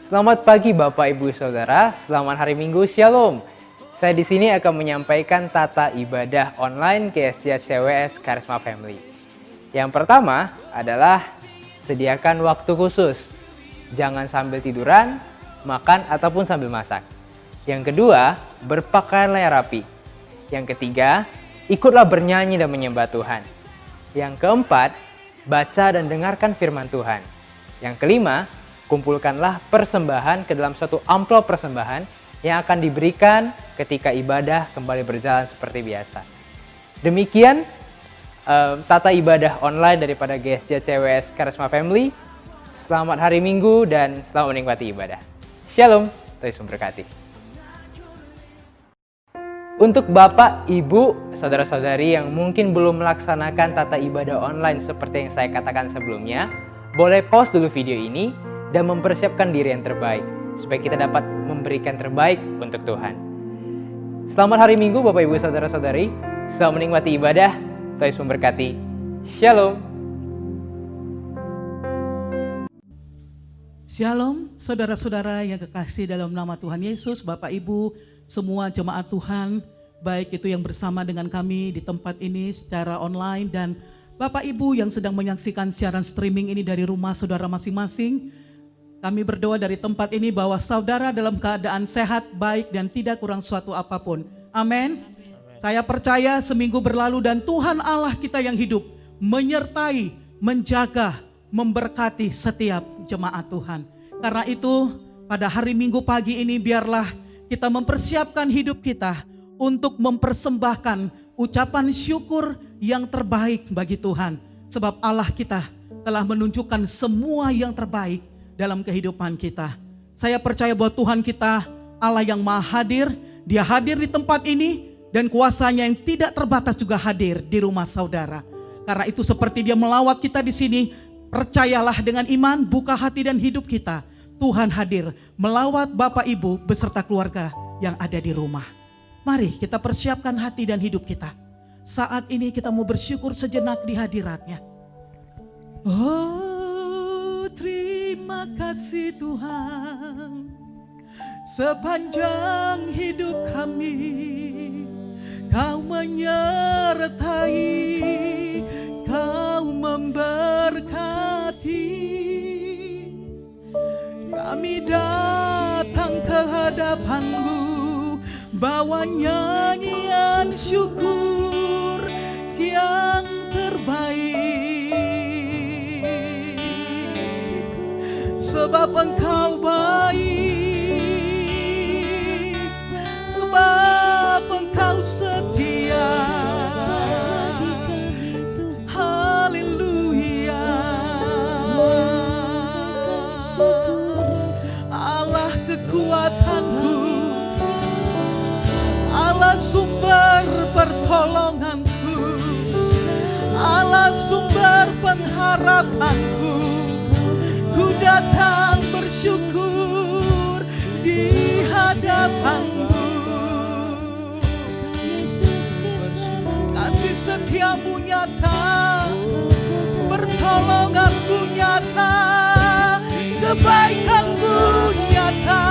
Selamat pagi Bapak Ibu Saudara, selamat hari Minggu, Shalom. Saya di sini akan menyampaikan tata ibadah online GSJ CWS Karisma Family. Yang pertama adalah sediakan waktu khusus. Jangan sambil tiduran, makan ataupun sambil masak. Yang kedua, berpakaianlah rapi. Yang ketiga, ikutlah bernyanyi dan menyembah Tuhan. Yang keempat, baca dan dengarkan firman Tuhan. Yang kelima, kumpulkanlah persembahan ke dalam suatu amplop persembahan yang akan diberikan ketika ibadah kembali berjalan seperti biasa. Demikian tata ibadah online daripada GSJ CWS Karisma Family. Selamat hari Minggu dan selamat menikmati ibadah. Shalom, Tuhan memberkati. Untuk Bapak, Ibu, Saudara-saudari yang mungkin belum melaksanakan tata ibadah online seperti yang saya katakan sebelumnya, boleh pause dulu video ini dan mempersiapkan diri yang terbaik, supaya kita dapat memberikan terbaik untuk Tuhan. Selamat hari Minggu Bapak Ibu Saudara-saudari, selamat menikmati ibadah, Tuhan memberkati. Shalom. Shalom saudara-saudara yang kekasih dalam nama Tuhan Yesus, Bapak Ibu, semua jemaat Tuhan, baik itu yang bersama dengan kami di tempat ini secara online dan Bapak Ibu yang sedang menyaksikan siaran streaming ini dari rumah saudara masing-masing. Kami berdoa dari tempat ini bahwa saudara dalam keadaan sehat, baik dan tidak kurang suatu apapun. Amin. Saya percaya seminggu berlalu dan Tuhan Allah kita yang hidup menyertai, menjaga, memberkati setiap jemaat Tuhan. Karena itu pada hari Minggu pagi ini biarlah kita mempersiapkan hidup kita untuk mempersembahkan ucapan syukur yang terbaik bagi Tuhan. Sebab Allah kita telah menunjukkan semua yang terbaik dalam kehidupan kita. Saya percaya bahwa Tuhan kita Allah yang maha hadir. Dia hadir di tempat ini dan kuasanya yang tidak terbatas juga hadir di rumah saudara. Karena itu seperti dia melawat kita di sini, percayalah dengan iman, buka hati dan hidup kita. Tuhan hadir melawat Bapak Ibu beserta keluarga yang ada di rumah. Mari kita persiapkan hati dan hidup kita. Saat ini kita mau bersyukur sejenak di hadiratnya. Oh, terima kasih Tuhan, sepanjang hidup kami Kau menyertai, Kau memberkati. Kami datang ke hadapan-Mu, bawa nyanyian syukur yang terbaik. Sebab Engkau baik, sebab Engkau setia. Haleluya. Allah kekuatanku, Allah sumber pertolonganku, Allah sumber pengharapanku. Ku datang bersyukur di hadapan-Mu. Kasih setia-Mu nyata, pertolongan-Mu nyata, kebaikan-Mu nyata.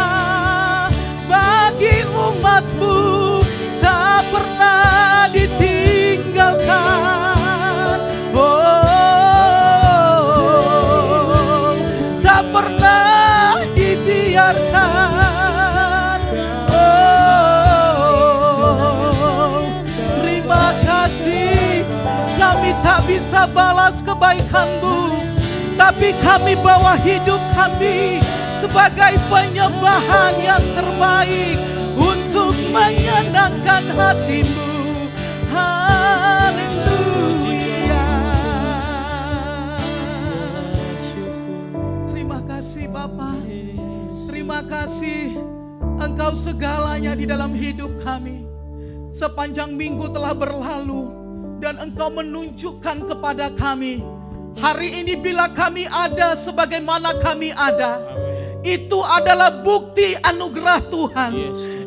Bagi umat-Mu tak pernah ditinggalkan. Oh, tak pernah dibiarkan. Oh, terima kasih. Kami tak bisa balas kebaikan-Mu, tapi kami bawa hidup kami sebagai penyembahan yang terbaik untuk menyenangkan hati-Mu. Haleluya. Terima kasih Bapa. Terima kasih Engkau segalanya di dalam hidup kami. Sepanjang minggu telah berlalu dan Engkau menunjukkan kepada kami hari ini bila kami ada sebagaimana kami ada, itu adalah bukti anugerah Tuhan.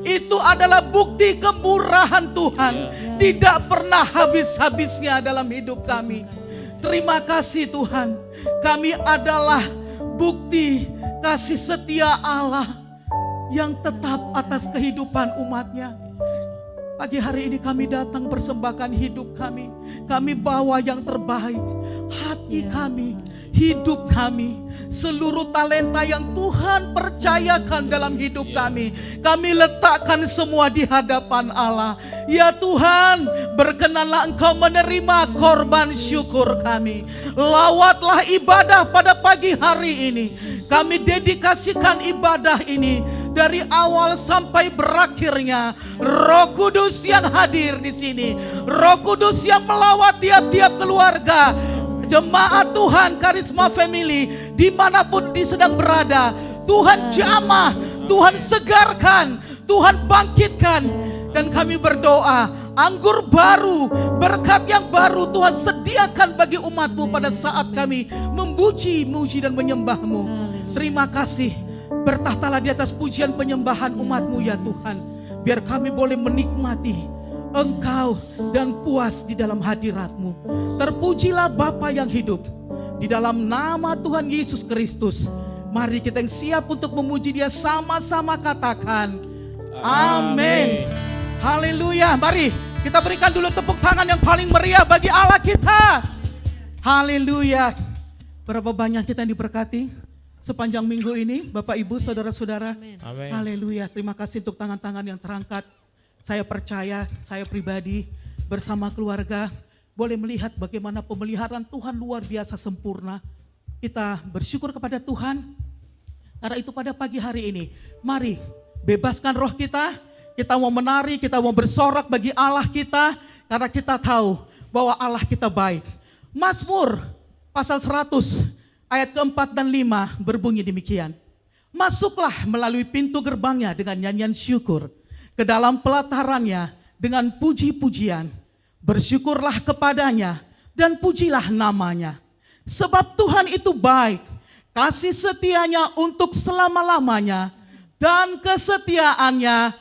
Itu adalah bukti kemurahan Tuhan. Tidak pernah habis-habisnya dalam hidup kami. Terima kasih Tuhan. Kami adalah bukti kasih setia Allah yang tetap atas kehidupan umatnya. Pagi hari ini kami datang persembahkan hidup kami. Kami bawa yang terbaik. Hati kami, hidup kami, seluruh talenta yang Tuhan percayakan dalam hidup kami. Kami letakkan semua di hadapan Allah. Ya Tuhan, berkenanlah Engkau menerima korban syukur kami. Lawatlah ibadah pada pagi hari ini. Kami dedikasikan ibadah ini dari awal sampai berakhirnya. Roh Kudus yang hadir di sini, Roh Kudus yang melawat tiap-tiap keluarga, jemaat Tuhan Karisma Family dimanapun sedang berada. Tuhan jamah, Tuhan segarkan, Tuhan bangkitkan. Dan kami berdoa, anggur baru, berkat yang baru Tuhan sediakan bagi umat-Mu pada saat kami memuji, muji dan menyembah-Mu. Terima kasih. Bertahtalah di atas pujian penyembahan umat-Mu ya Tuhan. Biar kami boleh menikmati Engkau dan puas di dalam hadirat-Mu. Terpujilah Bapa yang hidup. Di dalam nama Tuhan Yesus Kristus, mari kita yang siap untuk memuji Dia sama-sama katakan amin. Haleluya. Mari kita berikan dulu tepuk tangan yang paling meriah bagi Allah kita. Haleluya. Berapa banyak kita yang diberkati sepanjang minggu ini, Bapak Ibu, saudara-saudara. Amin. Haleluya. Terima kasih untuk tangan-tangan yang terangkat. Saya percaya, saya pribadi bersama keluarga boleh melihat bagaimana pemeliharaan Tuhan luar biasa sempurna. Kita bersyukur kepada Tuhan. Karena itu pada pagi hari ini, mari bebaskan roh kita. Kita mau menari, kita mau bersorak bagi Allah kita. Karena kita tahu bahwa Allah kita baik. Mazmur pasal 100 ayat keempat dan 5 berbunyi demikian. Masuklah melalui pintu gerbangnya dengan nyanyian syukur, ke dalam pelatarannya dengan puji-pujian. Bersyukurlah kepadanya dan pujilah namanya. Sebab Tuhan itu baik, kasih setianya untuk selama-lamanya, dan kesetiaannya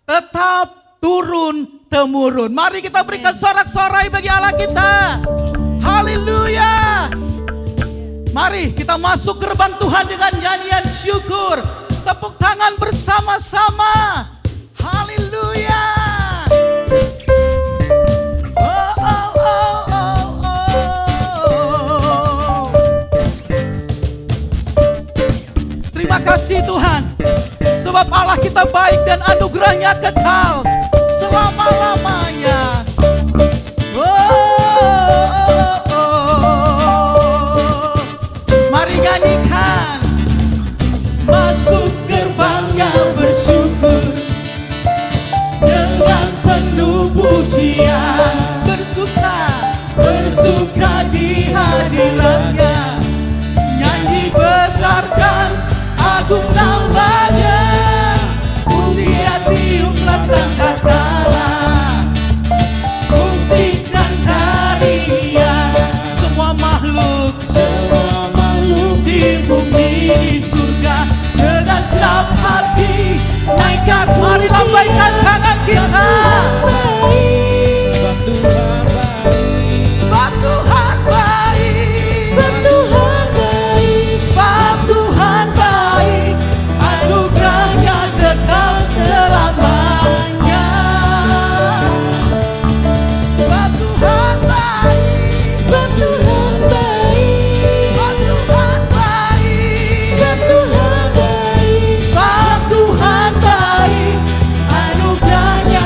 tetap turun-temurun. Mari kita berikan sorak-sorai bagi Allah kita. Haleluya. Mari kita masuk gerbang Tuhan dengan nyanyian syukur. Tepuk tangan bersama-sama. Haleluya. Oh, oh, oh, oh, oh. Terima kasih Tuhan. Sebab Allah kita baik dan anugerahnya kekal selama-lamanya. Mari nyanyikan. Masuk gerbangnya bersyukur dengan penuh pujian. Bersuka di hadiratnya. Nyanyi besarkan agung namanya. Pujian tiuplah sangkakala. Musik dan tarian. Semua makhluk di bumi di surga. Dengan senang hati naikkan, mari lambaikan tangan kita. Sebab Tuhan baik. Sebab Tuhan baik. Sebab Tuhan baik. Sebab Tuhan baik. Anugerahnya kekal selamanya. Sebab Tuhan baik. Sebab Tuhan baik. Sebab Tuhan baik. Sebab Tuhan baik. Sebab Tuhan baik. Anugerahnya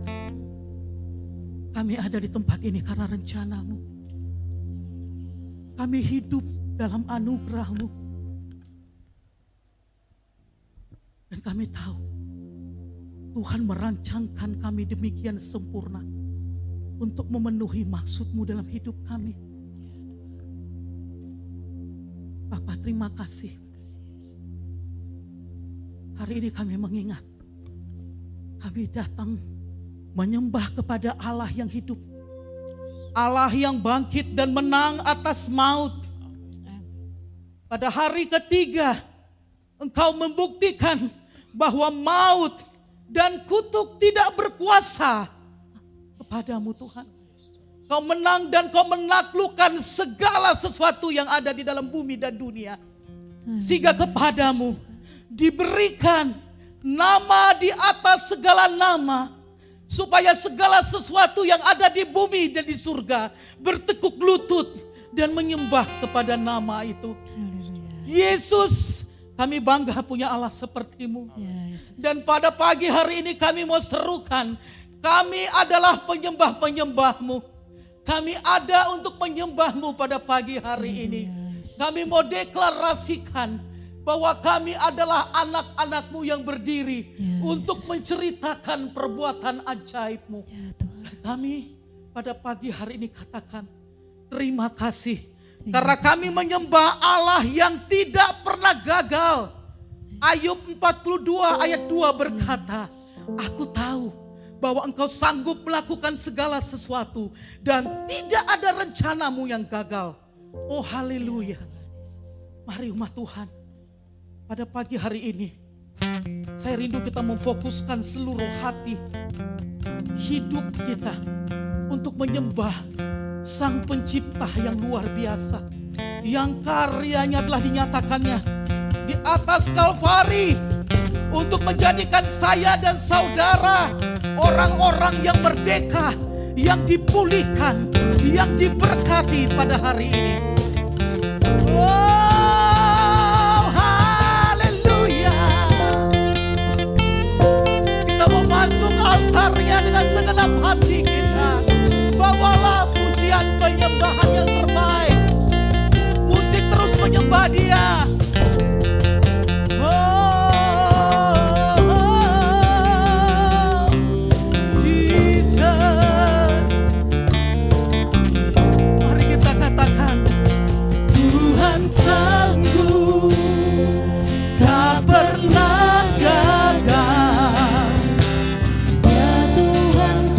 Kami ada di tempat ini karena rencana-Mu. Kami hidup dalam anugerah-Mu. Dan kami tahu Tuhan merancangkan kami demikian sempurna untuk memenuhi maksud-Mu dalam hidup kami. Bapa, terima kasih. Hari ini kami mengingat, kami datang menyembah kepada Allah yang hidup, Allah yang bangkit dan menang atas maut. Pada hari ketiga, Engkau membuktikan bahwa maut dan kutuk tidak berkuasa kepadamu Tuhan. Kau menang dan kau menaklukkan segala sesuatu yang ada di dalam bumi dan dunia. Sehingga kepadamu diberikan nama di atas segala nama, supaya segala sesuatu yang ada di bumi dan di surga bertekuk lutut dan menyembah kepada nama itu. Yesus, kami bangga punya Allah seperti-Mu. Dan pada pagi hari ini kami mau serukan, kami adalah penyembah-penyembah-Mu. Kami ada untuk menyembah-Mu pada pagi hari ini. Kami mau deklarasikan bahwa kami adalah anak-anak-Mu yang berdiri untuk menceritakan perbuatan ajaib-Mu. Dan kami pada pagi hari ini katakan terima kasih. Karena kami menyembah Allah yang tidak pernah gagal. Ayub 42 ayat 2 berkata, aku tahu bahwa Engkau sanggup melakukan segala sesuatu dan tidak ada rencana-Mu yang gagal. Oh haleluya. Mari umat Tuhan, pada pagi hari ini saya rindu kita memfokuskan seluruh hati hidup kita untuk menyembah Sang Pencipta yang luar biasa, yang karyanya telah dinyatakannya di atas Kalvari untuk menjadikan saya dan saudara orang-orang yang merdeka, yang dipulihkan, yang diberkati pada hari ini. Wow, haleluya. Kita mau masuk altarnya dengan segenap hati kita. Bawalah pujian penyembahan yang terbaik. Musik terus menyembah Dia. Sanggup, tak pernah gagal. Ya Tuhan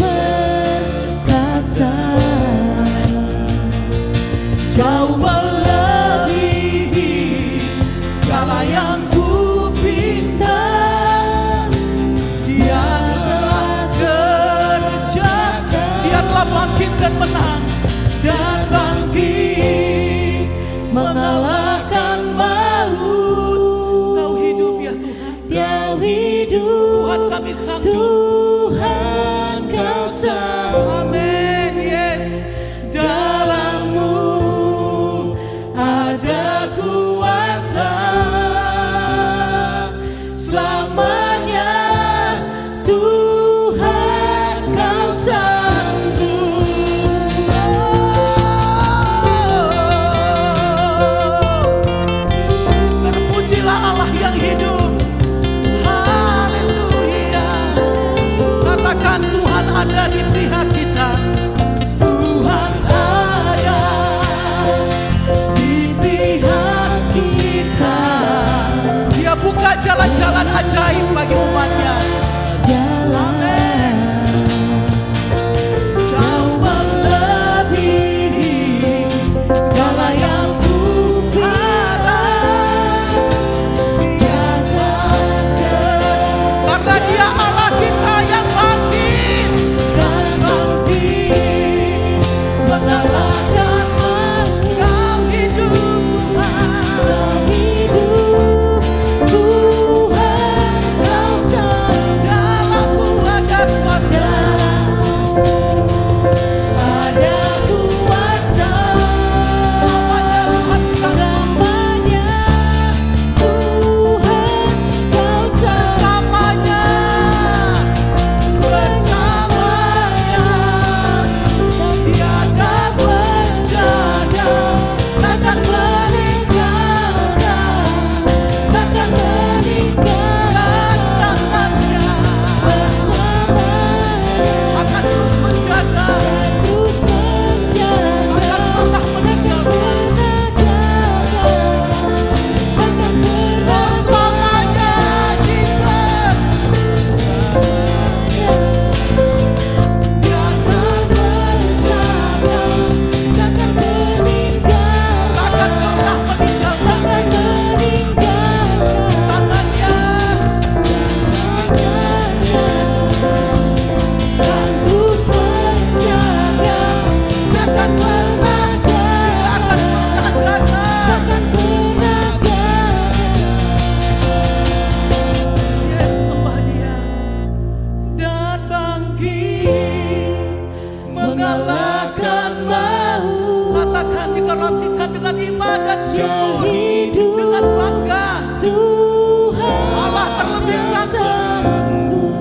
mengalahkan maut. Katakan, deklarasikan dengan iman dan syukur, Hidup dengan bangga. Tuhan Allah terlebih sanggup.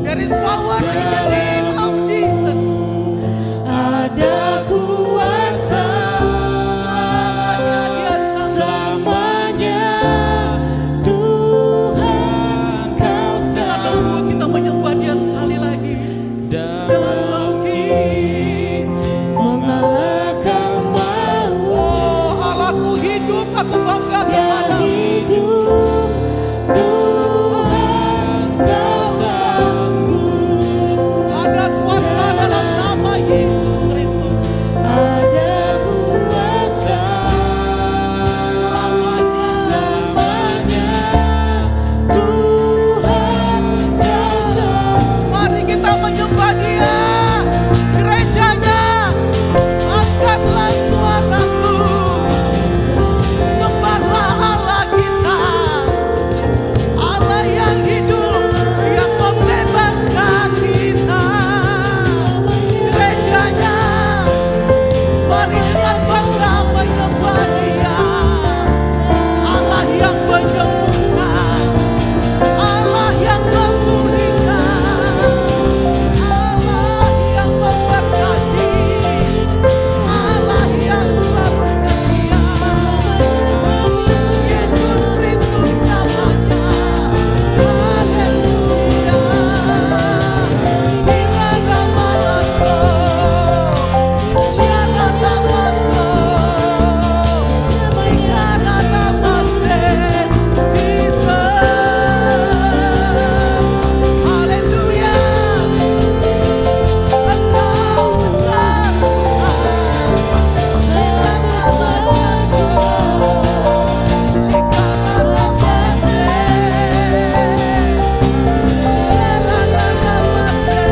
There is power in the name of Jesus. ada kuasa Selamanya Dia sanggup. selamanya. Tuhan kau Dengan lembut kita menyembah Dia sekali lagi. dan Dan bangkit. mengalahkan maut. Oh Allahku hidup, aku bangga Yang kepadamu. hidup Tuhan kau sanggup. Ada kuasa dalam nama Yesus Kristus. Ada kuasa Selamanya. selamanya. Tuhan kau sanggup. Mari kita menyembah Dia. Gerejanya, angkatlah suaramu. Sembahlah Allah kita. Allah yang hidup, yang membebaskan kita. Gerejanya, mari dengan bangga menyembah Dia. Allah yang menyembuhkan, Allah yang memulihkan, Allah yang memberkati, Allah yang selalu setia. Yesus Kristus namanya. Haleluya. Irada malaso, syarada maso, ikarada mase, Jesus. Haleluya. Engkau besar Tuhan. Engkau besar Tuhan. Sikarada mase, irada mase,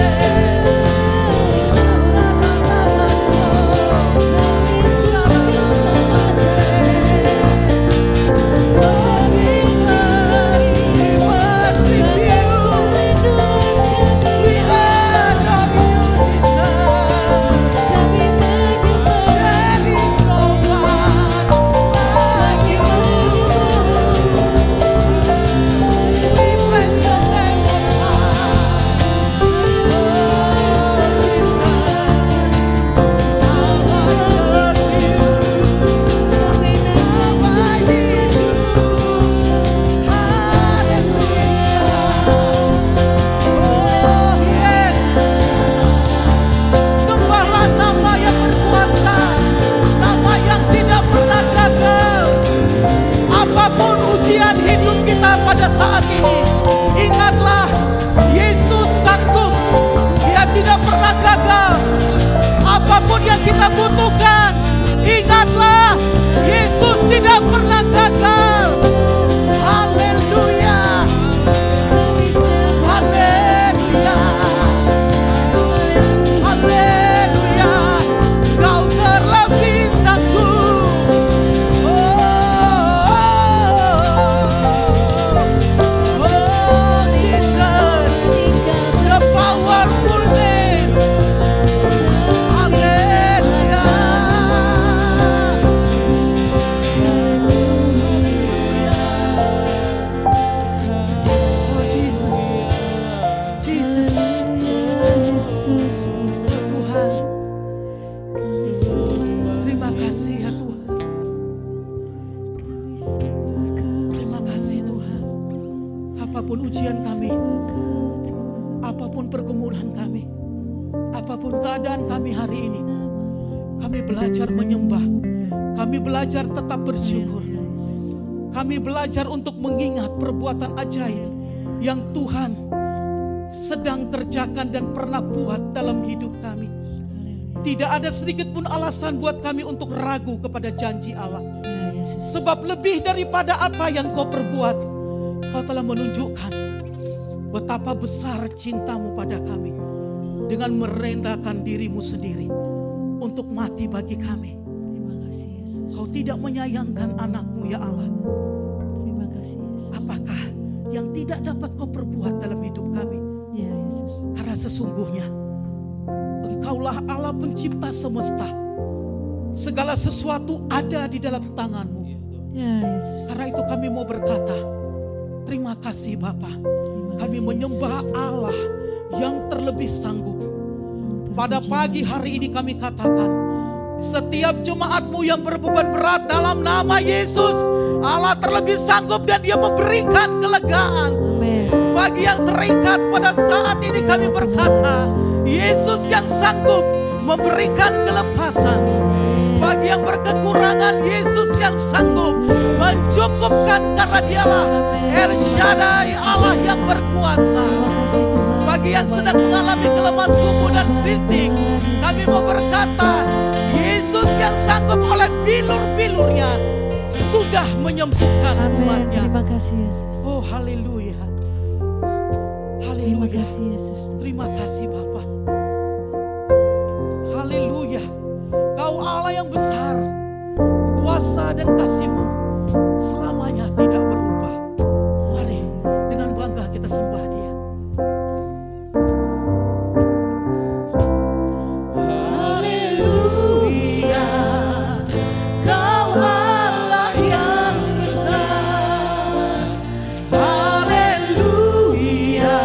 Sembahlah nama yang berkuasa, nama yang tidak pernah gagal. Apapun ujian hidup kita pada saat ini, ingatlah Yesus sanggup. Dia tidak pernah gagal. Apapun yang kita butuhkan, ingatlah Yesus tidak pernah gagal. Haleluya. Haleluya. Haleluya. Kau terlebih sanggup. Oh Jesus, the powerful name. Haleluya. Oh Jesus, Jesus, Tuhan. Terima kasih ya Tuhan. Terima kasih Tuhan. Apapun ujian kami, apapun pergumulan kami, apapun keadaan kami hari ini, kami belajar menyembah, kami belajar tetap bersyukur, kami belajar untuk mengingat perbuatan ajaib yang Tuhan sedang kerjakan dan pernah buat dalam hidup kami. Tidak ada sedikit pun alasan buat kami untuk ragu kepada janji Allah. Sebab lebih daripada apa yang kau perbuat, kau telah menunjukkan betapa besar cintamu pada kami dengan merendahkan dirimu sendiri untuk mati bagi kami. Terima kasih Yesus. Kau tidak menyayangkan anakmu ya Allah. Terima kasih Yesus. Apakah yang tidak dapat kau perbuat dalam hidup kami? Ya Yesus. Karena sesungguhnya Engkau Engkaulah Allah pencipta semesta. Segala sesuatu ada di dalam tangan-Mu. Ya Yesus. Karena itu kami mau berkata, terima kasih Bapa. Kami menyembah Allah yang terlebih sanggup. Pada pagi hari ini kami katakan, setiap jemaat-Mu yang berbeban berat dalam nama Yesus, Allah terlebih sanggup dan Dia memberikan kelegaan. Amin. Bagi yang terikat pada saat ini kami berkata, Yesus yang sanggup memberikan kelepasan. Bagi yang berkekurangan, Yesus yang sanggup mencukupkan karena Dialah El Shaddai, Allah yang berkuasa. Bagi yang sedang mengalami kelemahan tubuh dan fisik, kami mau berkata, Yesus yang sanggup oleh bilur-bilurnya sudah menyembuhkan Amin. umatnya. Terima kasih Yesus. Oh haleluya. Terima Haleluya. kasih Yesus. Terima kasih Bapa. Haleluya. Kau Allah yang besar. Kuasa dan kasih-Mu selamanya tidak berubah. Mari dengan bangga kita sembah Dia. Haleluya. Kau Allah yang besar. Haleluya.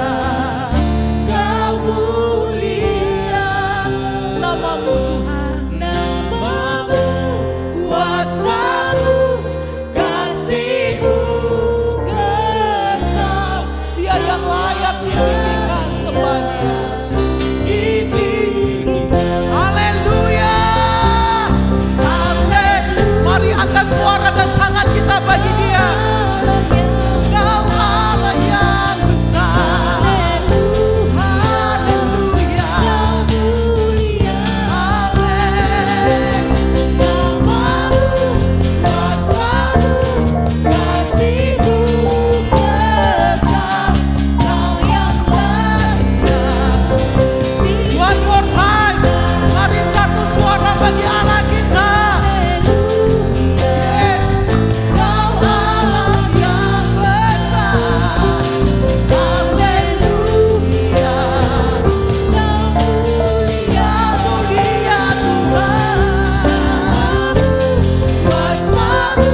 Kau mulia. Nama-Mu Tuhan. Namamu, Kuasa-Mu, kasih-Mu kekal. Dia yang layak ditinggikan sembah Dia. Haleluya. Amin. Mari angkat suara dan tangan kita bagi Dia. Kau Allah yang besar. Haleluya. Amin. Namamu, kuasa-Mu, kasih-Mu kekal. Kau yang layak. One more time. Mari satu suara bagi Allah kita. Yes. Kau Allah yang besar. Haleluya. Mulia Tuhan. Kuasa-Mu,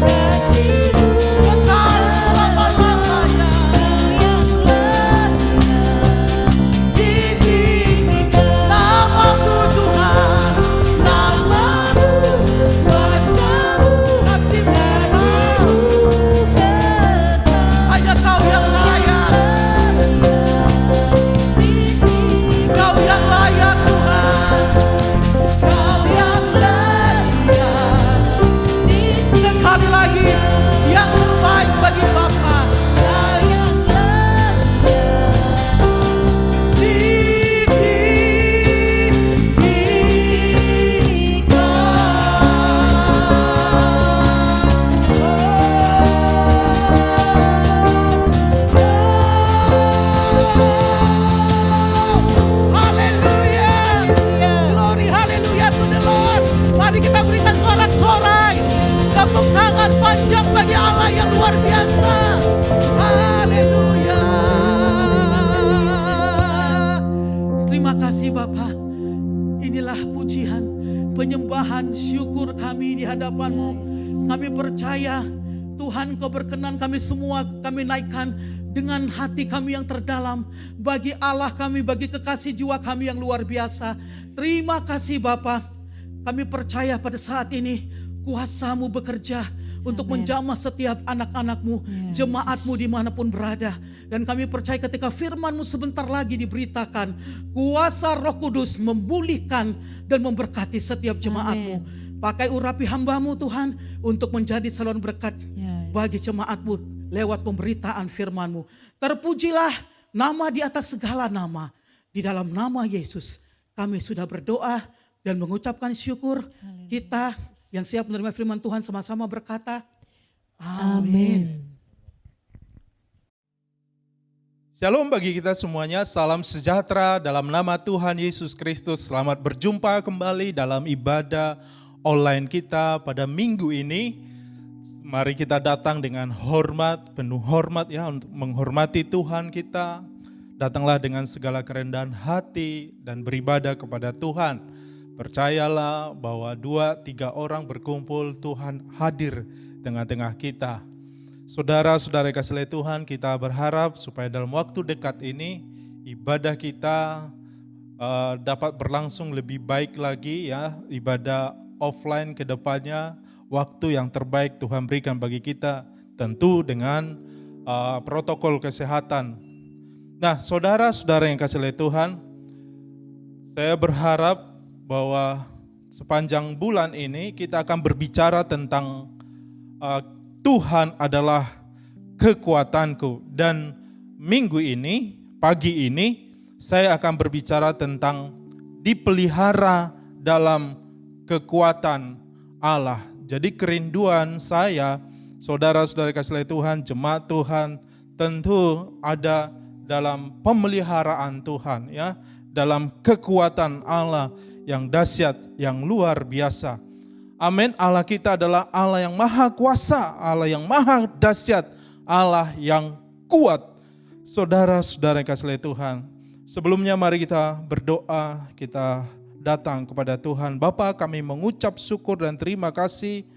kasih-Mu kekal selama-lamanya. Namamu Tuhan, namamu, kuasa-Mu, kasih-Mu hanya Kau yang layak. Kau yang layak Tuhan, Kau yang layak. Sekali lagi, yang terbaik bagi Bapa. Haleluya. Glory haleluya to the Lord. Mari kita berikan sorak-sorai. Tepuk tangan panjang bagi Allah yang luar biasa. Haleluya. Terima kasih Bapa. Inilah pujian, penyembahan, syukur kami di hadapan-Mu. Kami percaya Tuhan Kau berkenan kami semua kami naikkan dengan hati kami yang terdalam. Bagi Allah kami, bagi kekasih jiwa kami yang luar biasa. Terima kasih Bapa. Kami percaya pada saat ini kuasa-Mu bekerja untuk menjamah setiap anak-anak-Mu, jemaat-Mu dimanapun berada. Dan kami percaya ketika firman-Mu sebentar lagi diberitakan, kuasa Roh Kudus memulihkan dan memberkati setiap jemaat-Mu. Pakai urapi hamba-Mu Tuhan untuk menjadi saluran berkat bagi jemaat-Mu lewat pemberitaan firman-Mu. Terpujilah nama di atas segala nama. Di dalam nama Yesus kami sudah berdoa dan mengucapkan syukur. Kita yang siap menerima firman Tuhan sama-sama berkata, amin. Shalom bagi kita semuanya, salam sejahtera dalam nama Tuhan Yesus Kristus. Selamat berjumpa kembali dalam ibadah online kita pada minggu ini. Mari kita datang dengan hormat, penuh hormat ya, untuk menghormati Tuhan kita datanglah dengan segala kerendahan hati dan beribadah kepada Tuhan. Percayalah bahwa 2-3 orang berkumpul, Tuhan hadir tengah-tengah kita. Saudara-saudara kasih Tuhan, kita berharap supaya dalam waktu dekat ini ibadah kita dapat berlangsung lebih baik lagi ya, ibadah offline ke depannya, waktu yang terbaik Tuhan berikan bagi kita, tentu dengan protokol kesehatan. Nah, saudara-saudara yang kasih Tuhan, saya berharap bahwa sepanjang bulan ini kita akan berbicara tentang Tuhan adalah kekuatanku. Dan minggu ini, pagi ini, saya akan berbicara tentang dipelihara dalam kekuatan Allah. Jadi kerinduan saya, saudara-saudara kasih Tuhan, jemaat Tuhan, tentu ada dalam pemeliharaan Tuhan, ya, dalam kekuatan Allah yang dahsyat, yang luar biasa. Amin. Allah kita adalah Allah yang maha kuasa, Allah yang maha dahsyat, Allah yang kuat. Saudara-saudara yang kasih Tuhan, sebelumnya mari kita berdoa, kita datang kepada Tuhan. Bapa, kami mengucap syukur dan terima kasih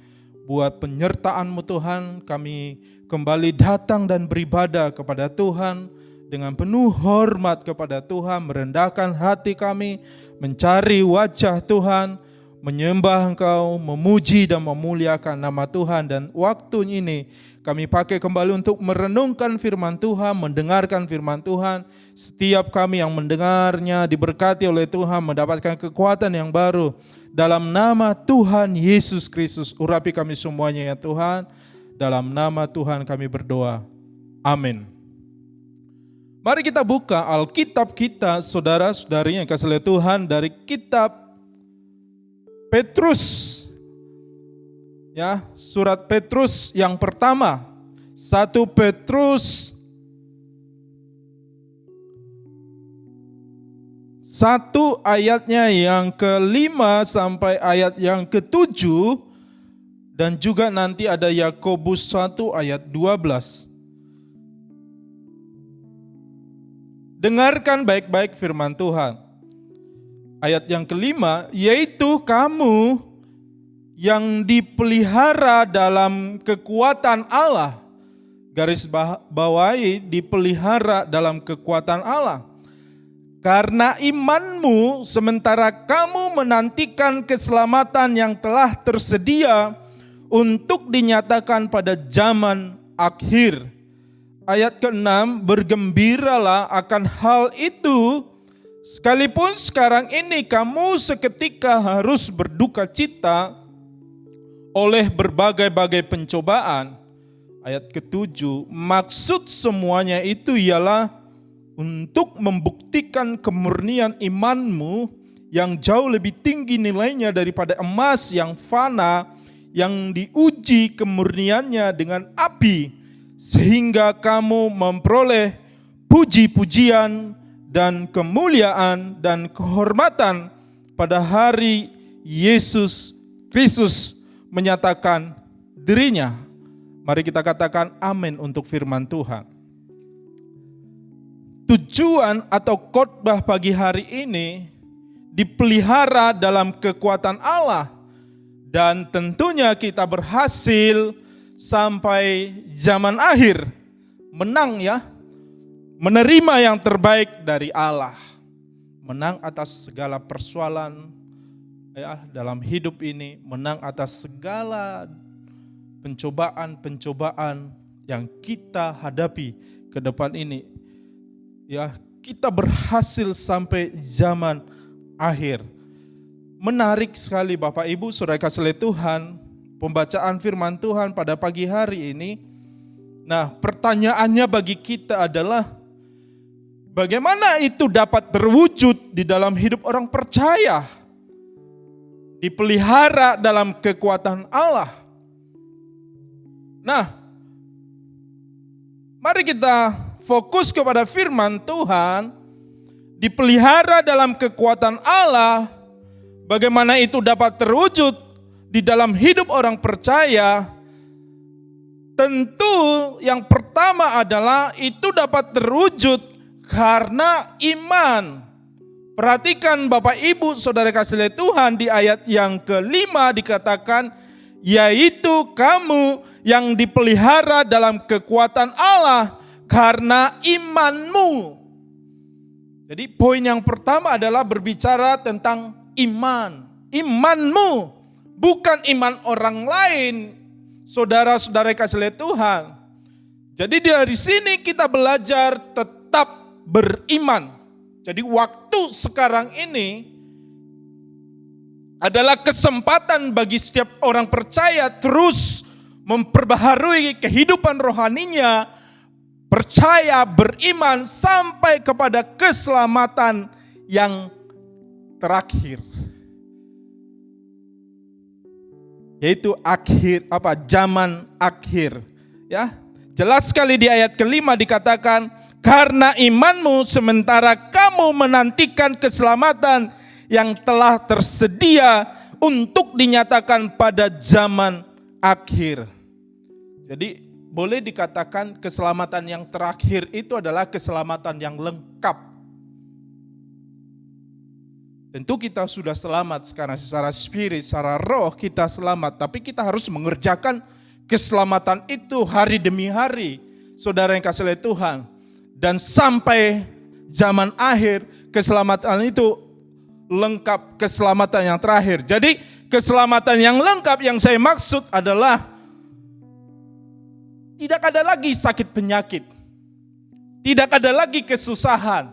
buat penyertaan-Mu Tuhan. Kami kembali datang dan beribadah kepada Tuhan dengan penuh hormat kepada Tuhan, merendahkan hati kami, mencari wajah Tuhan, menyembah Engkau, memuji dan memuliakan nama Tuhan. Dan waktu ini kami pakai kembali untuk merenungkan firman Tuhan, mendengarkan firman Tuhan. Setiap kami yang mendengarnya diberkati oleh Tuhan, mendapatkan kekuatan yang baru. Dalam nama Tuhan Yesus Kristus, urapi kami semuanya ya Tuhan. Dalam nama Tuhan kami berdoa. Amin. Mari kita buka Alkitab kita, saudara-saudari yang kasih Tuhan, dari kitab Petrus. Ya, surat Petrus yang pertama. 1 Petrus 1 ayatnya yang ke-5 sampai ayat yang ke-7, dan juga nanti ada Yakobus 1 ayat 12. Dengarkan baik-baik firman Tuhan. Ayat yang ke-5, yaitu kamu yang dipelihara dalam kekuatan Allah. Garis bawahi, dipelihara dalam kekuatan Allah. Karena imanmu sementara kamu menantikan keselamatan yang telah tersedia untuk dinyatakan pada zaman akhir. Ayat ke-6, bergembiralah akan hal itu, sekalipun sekarang ini kamu seketika harus berduka cita oleh berbagai-bagai pencobaan. Ayat ke-7, maksud semuanya itu ialah untuk membuktikan kemurnian imanmu yang jauh lebih tinggi nilainya daripada emas yang fana, yang diuji kemurniannya dengan api, sehingga kamu memperoleh puji-pujian dan kemuliaan dan kehormatan pada hari Yesus Kristus menyatakan dirinya. Mari kita katakan amin untuk firman Tuhan. Tujuan atau khotbah pagi hari ini dipelihara dalam kekuatan Allah, dan tentunya kita berhasil sampai zaman akhir, menang ya, menerima yang terbaik dari Allah, menang atas segala persoalan ya dalam hidup ini, menang atas segala pencobaan-pencobaan yang kita hadapi ke depan ini. Ya, kita berhasil sampai zaman akhir. Menarik sekali Bapak Ibu, Saudara kasih Tuhan, pembacaan firman Tuhan pada pagi hari ini. Nah, pertanyaannya bagi kita adalah bagaimana itu dapat terwujud di dalam hidup orang percaya? Dipelihara dalam kekuatan Allah. Nah, mari kita fokus kepada firman Tuhan. Dipelihara dalam kekuatan Allah. Bagaimana itu dapat terwujud di dalam hidup orang percaya? Tentu yang pertama adalah itu dapat terwujud karena iman. Perhatikan Bapak Ibu Saudara kasih Tuhan, di ayat yang kelima dikatakan, yaitu kamu yang dipelihara dalam kekuatan Allah karena imanmu. Jadi poin yang pertama adalah berbicara tentang iman. Imanmu, bukan iman orang lain. Saudara-saudara kasih Tuhan. Jadi dari sini kita belajar tetap beriman. Jadi waktu sekarang ini adalah kesempatan bagi setiap orang percaya terus memperbaharui kehidupan rohaninya, percaya, beriman sampai kepada keselamatan yang terakhir. Yaitu zaman akhir. Ya, jelas sekali di ayat kelima dikatakan, karena imanmu sementara kamu menantikan keselamatan yang telah tersedia untuk dinyatakan pada zaman akhir. Jadi boleh dikatakan keselamatan yang terakhir itu adalah keselamatan yang lengkap. Tentu kita sudah selamat sekarang secara spirit, secara roh kita selamat. Tapi kita harus mengerjakan keselamatan itu hari demi hari. Saudara yang kasih oleh Tuhan. Dan sampai zaman akhir keselamatan itu lengkap, keselamatan yang terakhir. Jadi keselamatan yang lengkap yang saya maksud adalah tidak ada lagi sakit penyakit. Tidak ada lagi kesusahan.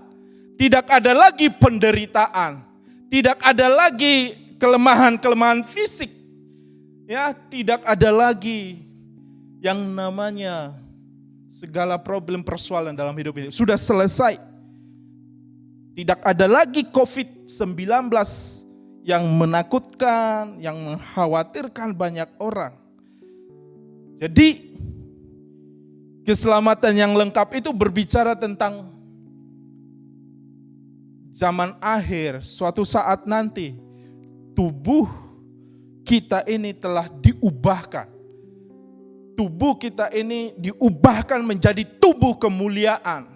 Tidak ada lagi penderitaan. Tidak ada lagi kelemahan-kelemahan fisik. Ya, tidak ada lagi yang namanya segala problem persoalan dalam hidup ini. Sudah selesai. Tidak ada lagi COVID-19 yang menakutkan, yang mengkhawatirkan banyak orang. Jadi keselamatan yang lengkap itu berbicara tentang zaman akhir, suatu saat nanti tubuh kita ini telah diubahkan. Tubuh kita ini diubahkan menjadi tubuh kemuliaan.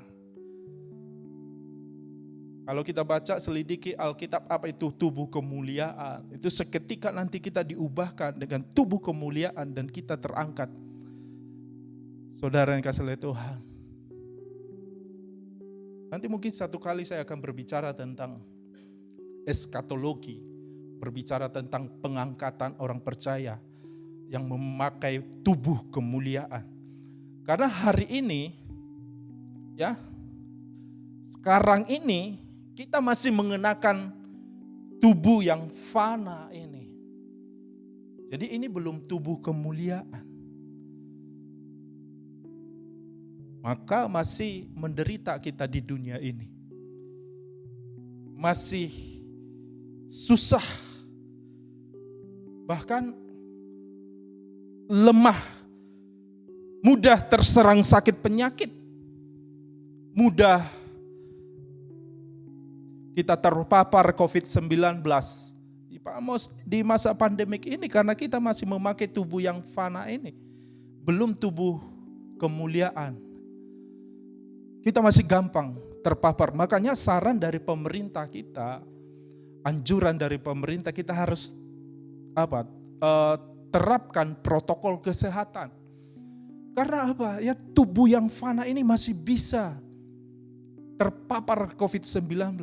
Kalau kita baca selidiki Alkitab, apa itu tubuh kemuliaan? Itu seketika nanti kita diubahkan dengan tubuh kemuliaan dan kita terangkat. Saudara yang kasih oleh Tuhan. Nanti mungkin satu kali saya akan berbicara tentang eskatologi, berbicara tentang pengangkatan orang percaya yang memakai tubuh kemuliaan. Karena hari ini, ya, sekarang ini kita masih mengenakan tubuh yang fana ini. Jadi ini belum tubuh kemuliaan. Maka masih menderita kita di dunia ini. Masih susah. Bahkan lemah. Mudah terserang sakit penyakit. Mudah kita terpapar COVID-19. Di masa pandemik ini karena kita masih memakai tubuh yang fana ini. Belum tubuh kemuliaan. Kita masih gampang terpapar. Makanya saran dari pemerintah kita, anjuran dari pemerintah kita harus terapkan protokol kesehatan. Karena apa? Ya tubuh yang fana ini masih bisa terpapar COVID-19.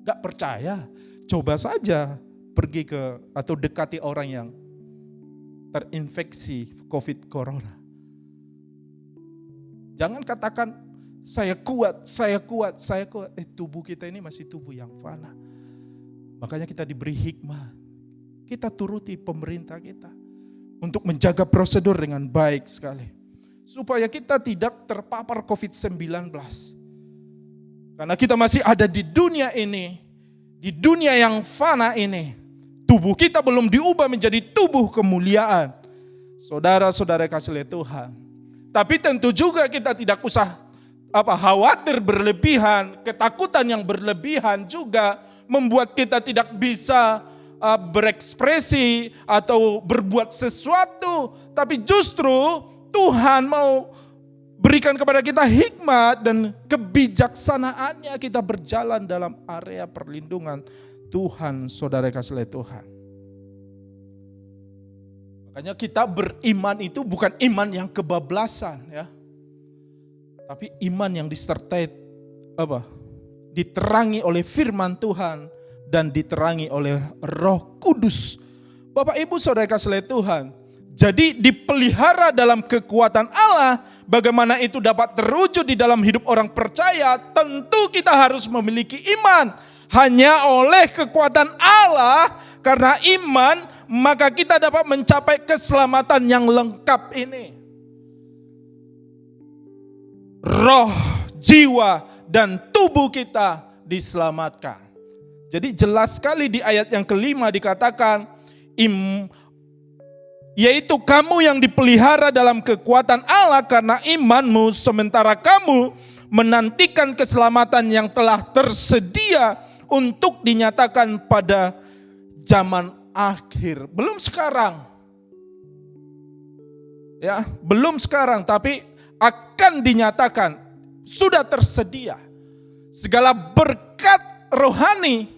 Gak percaya? Coba saja pergi ke atau dekati orang yang terinfeksi COVID corona. Jangan katakan saya kuat. Tubuh kita ini masih tubuh yang fana. Makanya kita diberi hikmah. Kita turuti pemerintah kita. Untuk menjaga prosedur dengan baik sekali. Supaya kita tidak terpapar COVID-19. Karena kita masih ada di dunia ini. Di dunia yang fana ini. Tubuh kita belum diubah menjadi tubuh kemuliaan. Saudara-saudara kasih Tuhan. Tapi tentu juga kita tidak usah khawatir berlebihan, ketakutan yang berlebihan juga membuat kita tidak bisa berekspresi atau berbuat sesuatu. Tapi justru Tuhan mau berikan kepada kita hikmat dan kebijaksanaannya kita berjalan dalam area perlindungan Tuhan, saudara kasih oleh Tuhan. Makanya kita beriman itu bukan iman yang kebablasan ya. Tapi iman yang disertai diterangi oleh firman Tuhan dan diterangi oleh Roh Kudus. Bapak Ibu saudara kasih oleh Tuhan. Jadi dipelihara dalam kekuatan Allah, bagaimana itu dapat terwujud di dalam hidup orang percaya, tentu kita harus memiliki iman. Hanya oleh kekuatan Allah, karena iman, maka kita dapat mencapai keselamatan yang lengkap ini. Roh, jiwa, dan tubuh kita diselamatkan. Jadi jelas sekali di ayat yang kelima dikatakan, yaitu kamu yang dipelihara dalam kekuatan Allah karena imanmu, sementara kamu menantikan keselamatan yang telah tersedia untuk dinyatakan pada zaman akhir. Belum sekarang. Ya, belum sekarang tapi akan dinyatakan, sudah tersedia. Segala berkat rohani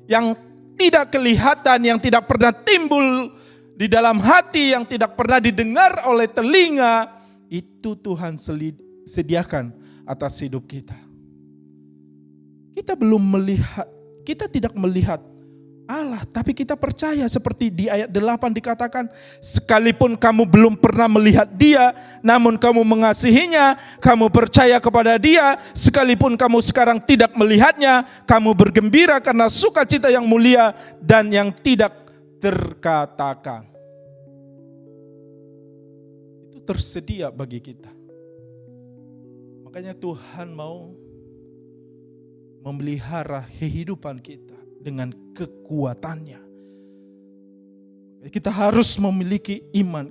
yang tidak kelihatan, yang tidak pernah timbul di dalam hati, yang tidak pernah didengar oleh telinga, itu Tuhan sediakan atas hidup kita. Kita belum melihat, kita tidak melihat Allah, tapi kita percaya seperti di ayat 8 dikatakan, sekalipun kamu belum pernah melihat Dia, namun kamu mengasihinya, kamu percaya kepada Dia, sekalipun kamu sekarang tidak melihatnya, kamu bergembira karena sukacita yang mulia dan yang tidak terkatakan. Itu tersedia bagi kita. Makanya Tuhan mau memelihara kehidupan kita dengan kekuatannya. Kita harus memiliki iman.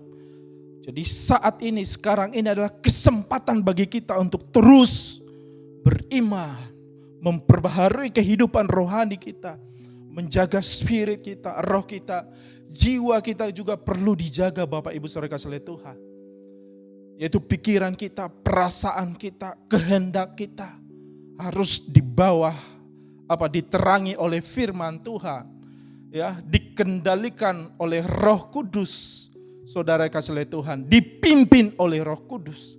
Jadi saat ini, sekarang ini adalah kesempatan bagi kita untuk terus beriman, memperbaharui kehidupan rohani kita, menjaga spirit kita, roh kita, jiwa kita juga perlu dijaga Bapak Ibu Saudara kasih oleh Tuhan. Yaitu pikiran kita, perasaan kita, kehendak kita harus di bawah diterangi oleh firman Tuhan, ya, dikendalikan oleh Roh Kudus, saudara kasih oleh Tuhan, dipimpin oleh Roh Kudus,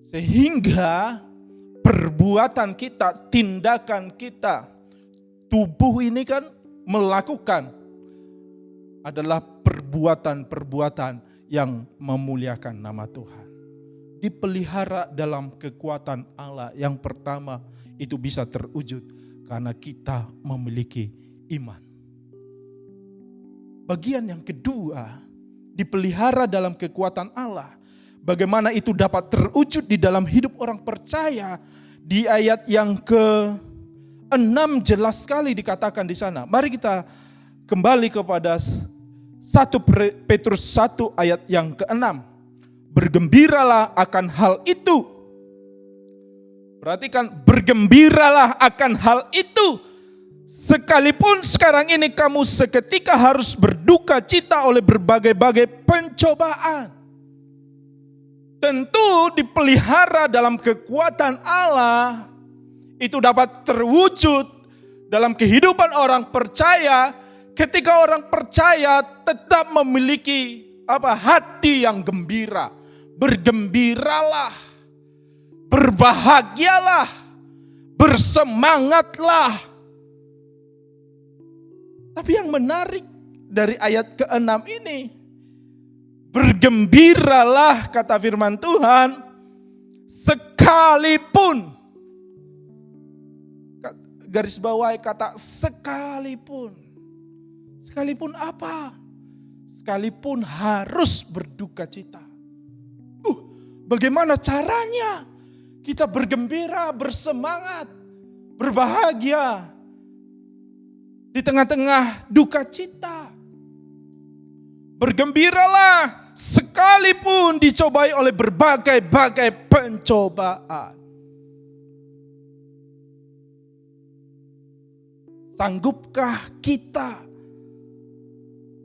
sehingga perbuatan kita, tindakan kita, tubuh ini kan melakukan adalah perbuatan-perbuatan yang memuliakan nama Tuhan. Dipelihara dalam kekuatan Allah. Yang pertama itu bisa terwujud karena kita memiliki iman. Bagian yang kedua, dipelihara dalam kekuatan Allah. Bagaimana itu dapat terwujud di dalam hidup orang percaya? Di ayat yang ke-6 jelas sekali dikatakan di sana. Mari kita kembali kepada 1 Petrus 1 ayat yang ke-6. Bergembiralah akan hal itu. Perhatikan, bergembiralah akan hal itu. Sekalipun sekarang ini kamu seketika harus berduka cita oleh berbagai-bagai pencobaan. Tentu dipelihara dalam kekuatan Allah. Itu dapat terwujud dalam kehidupan orang percaya. Ketika orang percaya tetap memiliki hati yang gembira. Bergembiralah, berbahagialah, bersemangatlah. Tapi yang menarik dari ayat ke-6 ini, bergembiralah kata firman Tuhan, sekalipun, garis bawahi kata sekalipun. Sekalipun apa? Sekalipun harus berduka cita. Bagaimana caranya kita bergembira, bersemangat, berbahagia di tengah-tengah duka cita? Bergembiralah sekalipun dicobai oleh berbagai-bagai pencobaan. Sanggupkah kita,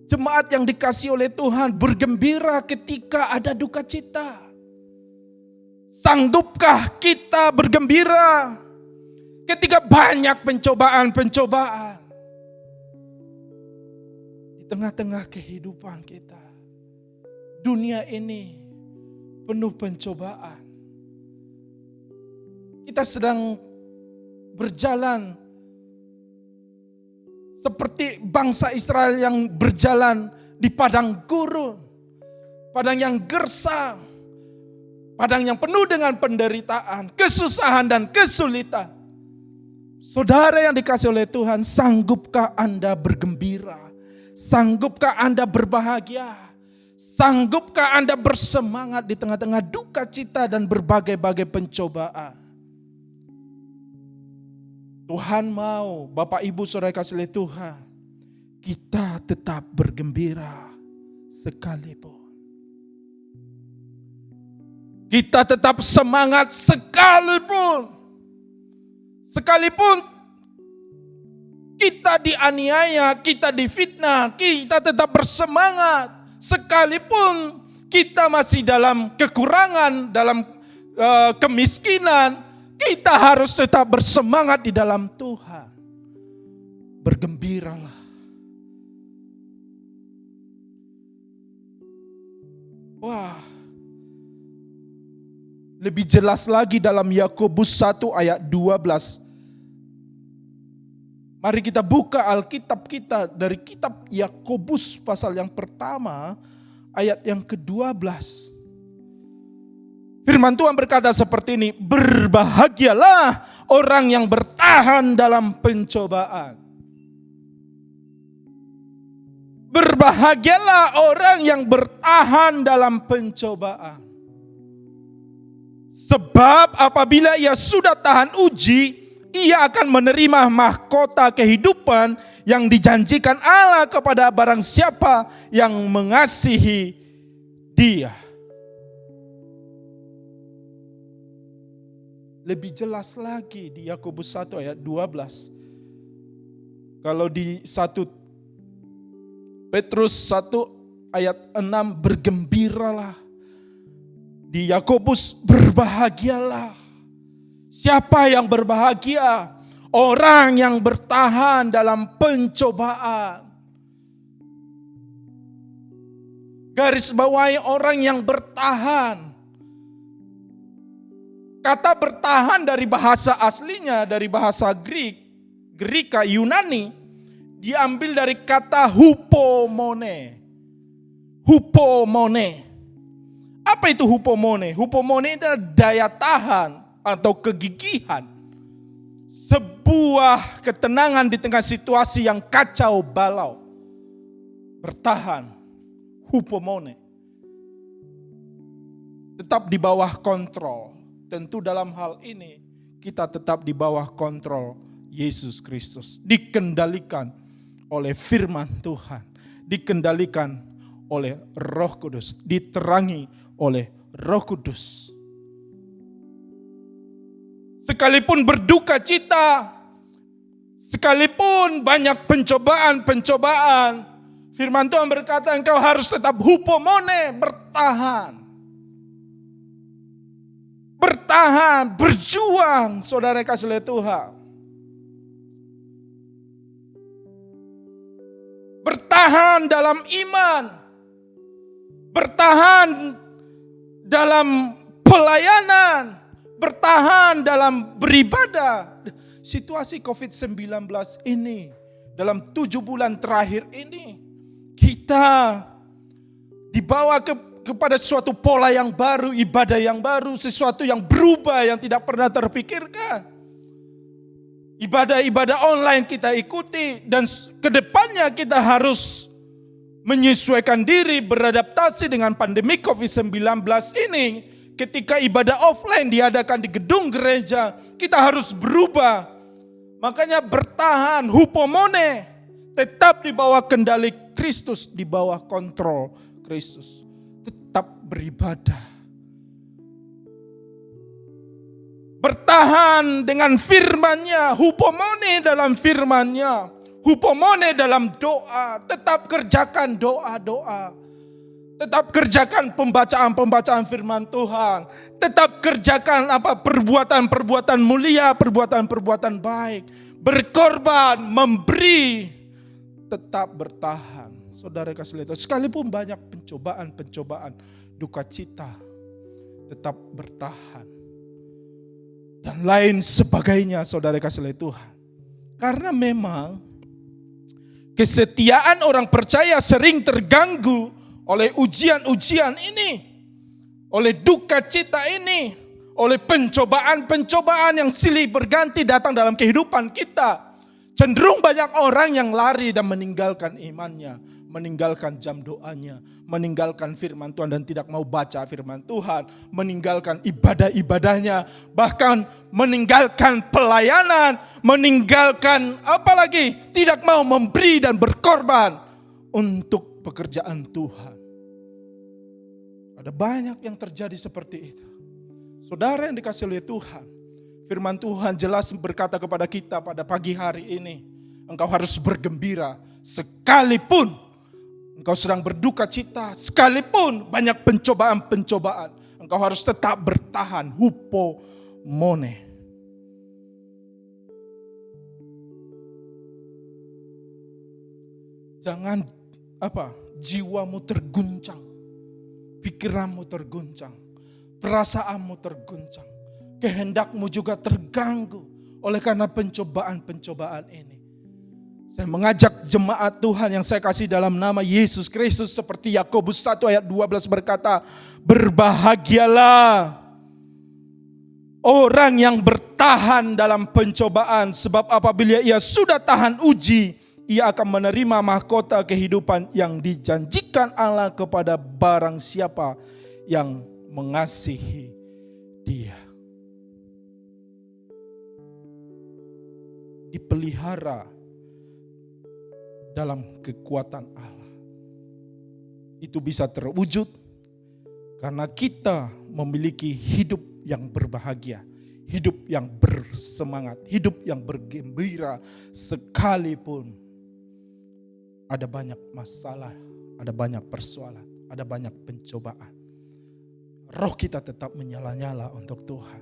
jemaat yang dikasihi oleh Tuhan, bergembira ketika ada duka cita? Sanggupkah kita bergembira ketika banyak pencobaan-pencobaan di tengah-tengah kehidupan kita? Dunia ini penuh pencobaan. Kita sedang berjalan seperti bangsa Israel yang berjalan di padang gurun, padang yang gersang, padang yang penuh dengan penderitaan, kesusahan dan kesulitan. Saudara yang dikasihi oleh Tuhan, sanggupkah Anda bergembira? Sanggupkah Anda berbahagia? Sanggupkah Anda bersemangat di tengah-tengah duka cita dan berbagai-bagai pencobaan? Tuhan mau, Bapak Ibu Saudara kasih oleh Tuhan, kita tetap bergembira sekalipun. Kita tetap semangat sekalipun. Sekalipun kita dianiaya, kita difitnah, kita tetap bersemangat. Sekalipun kita masih dalam kekurangan, dalam kemiskinan, kita harus tetap bersemangat di dalam Tuhan. Bergembiralah. Wah. Lebih jelas lagi dalam Yakobus 1 ayat 12. Mari kita buka Alkitab kita dari kitab Yakobus pasal yang pertama ayat yang ke-12. Firman Tuhan berkata seperti ini, berbahagialah orang yang bertahan dalam pencobaan. Berbahagialah orang yang bertahan dalam pencobaan. Sebab apabila ia sudah tahan uji, ia akan menerima mahkota kehidupan yang dijanjikan Allah kepada barang siapa yang mengasihi Dia. Lebih jelas lagi di Yakobus 1 ayat 12. Kalau di 1 Petrus 1 ayat 6, bergembiralah. Di Yakobus, berbahagialah. Siapa yang berbahagia? Orang yang bertahan dalam pencobaan. Garis bawahi orang yang bertahan. Kata bertahan dari bahasa aslinya, dari bahasa Greka, Yunani, diambil dari kata hupomone. Hupomone. Apa itu hupomone? Hupomone itu adalah daya tahan atau kegigihan. Sebuah ketenangan di tengah situasi yang kacau balau. Bertahan. Hupomone. Tetap di bawah kontrol. Tentu dalam hal ini kita tetap di bawah kontrol Yesus Kristus. Dikendalikan oleh firman Tuhan. Dikendalikan oleh Roh Kudus. Diterangi oleh Roh Kudus. Sekalipun berduka cita, sekalipun banyak pencobaan-pencobaan, firman Tuhan berkata engkau harus tetap hupomone, bertahan. Bertahan, berjuang, saudara kasih oleh Tuhan. Bertahan dalam iman. Bertahan dalam pelayanan. Bertahan dalam beribadah. Situasi COVID-19 ini, dalam 7 bulan terakhir ini, kita dibawa kepada suatu pola yang baru, ibadah yang baru, sesuatu yang berubah yang tidak pernah terpikirkan. Ibadah-ibadah online kita ikuti dan kedepannya kita harus menyesuaikan diri, beradaptasi dengan pandemi COVID-19 ini. Ketika ibadah offline diadakan di gedung gereja, kita harus berubah. Makanya bertahan, hupomone, tetap di bawah kendali Kristus, di bawah kontrol Kristus. Tetap beribadah. Bertahan dengan firman-Nya, hupomone dalam firman-Nya, hupomone dalam doa, tetap kerjakan doa-doa. Tetap kerjakan pembacaan firman Tuhan. Tetap kerjakan perbuatan-perbuatan mulia, perbuatan-perbuatan baik. Berkorban, memberi, tetap bertahan. Saudara kasih lihat, sekalipun banyak pencobaan, duka cita, tetap bertahan. Dan lain sebagainya, saudara kasih lihat Tuhan. Karena memang kesetiaan orang percaya sering terganggu oleh ujian-ujian ini, oleh duka cita ini, oleh pencobaan-pencobaan yang silih berganti datang dalam kehidupan kita. Cenderung banyak orang yang lari dan meninggalkan imannya, meninggalkan jam doanya, meninggalkan firman Tuhan dan tidak mau baca firman Tuhan, meninggalkan ibadah-ibadahnya, bahkan meninggalkan pelayanan, meninggalkan apalagi tidak mau memberi dan berkorban untuk pekerjaan Tuhan. Ada banyak yang terjadi seperti itu. Saudara yang dikasihi oleh Tuhan, firman Tuhan jelas berkata kepada kita pada pagi hari ini, engkau harus bergembira sekalipun engkau sedang berduka cita, sekalipun banyak pencobaan-pencobaan, engkau harus tetap bertahan, hupomone. Jangan jiwamu terguncang, pikiranmu terguncang, perasaanmu terguncang, kehendakmu juga terganggu oleh karena pencobaan-pencobaan ini. Saya mengajak jemaat Tuhan yang saya kasih dalam nama Yesus Kristus, seperti Yakobus 1 ayat 12 berkata, berbahagialah orang yang bertahan dalam pencobaan, sebab apabila ia sudah tahan uji, ia akan menerima mahkota kehidupan yang dijanjikan Allah kepada barang siapa yang mengasihi Dia. Dipelihara dalam kekuatan Allah. Itu bisa terwujud karena kita memiliki hidup yang berbahagia, hidup yang bersemangat, hidup yang bergembira sekalipun ada banyak masalah, ada banyak persoalan, ada banyak pencobaan. Roh kita tetap menyala-nyala untuk Tuhan.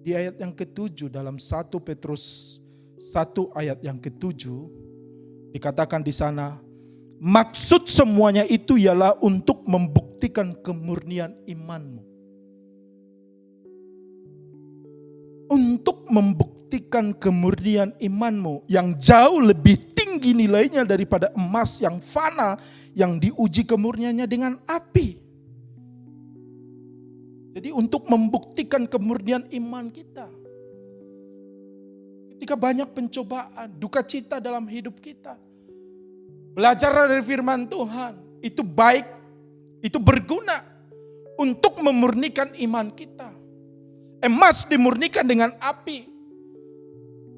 Di ayat yang ke-7 dalam 1 Petrus 1 ayat yang ke-7 dikatakan di sana, maksud semuanya itu ialah untuk membuktikan kemurnian imanmu. Untuk membuktikan kemurnian imanmu yang jauh lebih tinggi nilainya daripada emas yang fana yang diuji kemurniannya dengan api. Jadi untuk membuktikan kemurnian iman kita, ketika banyak pencobaan, duka cita dalam hidup kita, belajar dari firman Tuhan, itu baik, itu berguna untuk memurnikan iman kita. Emas dimurnikan dengan api,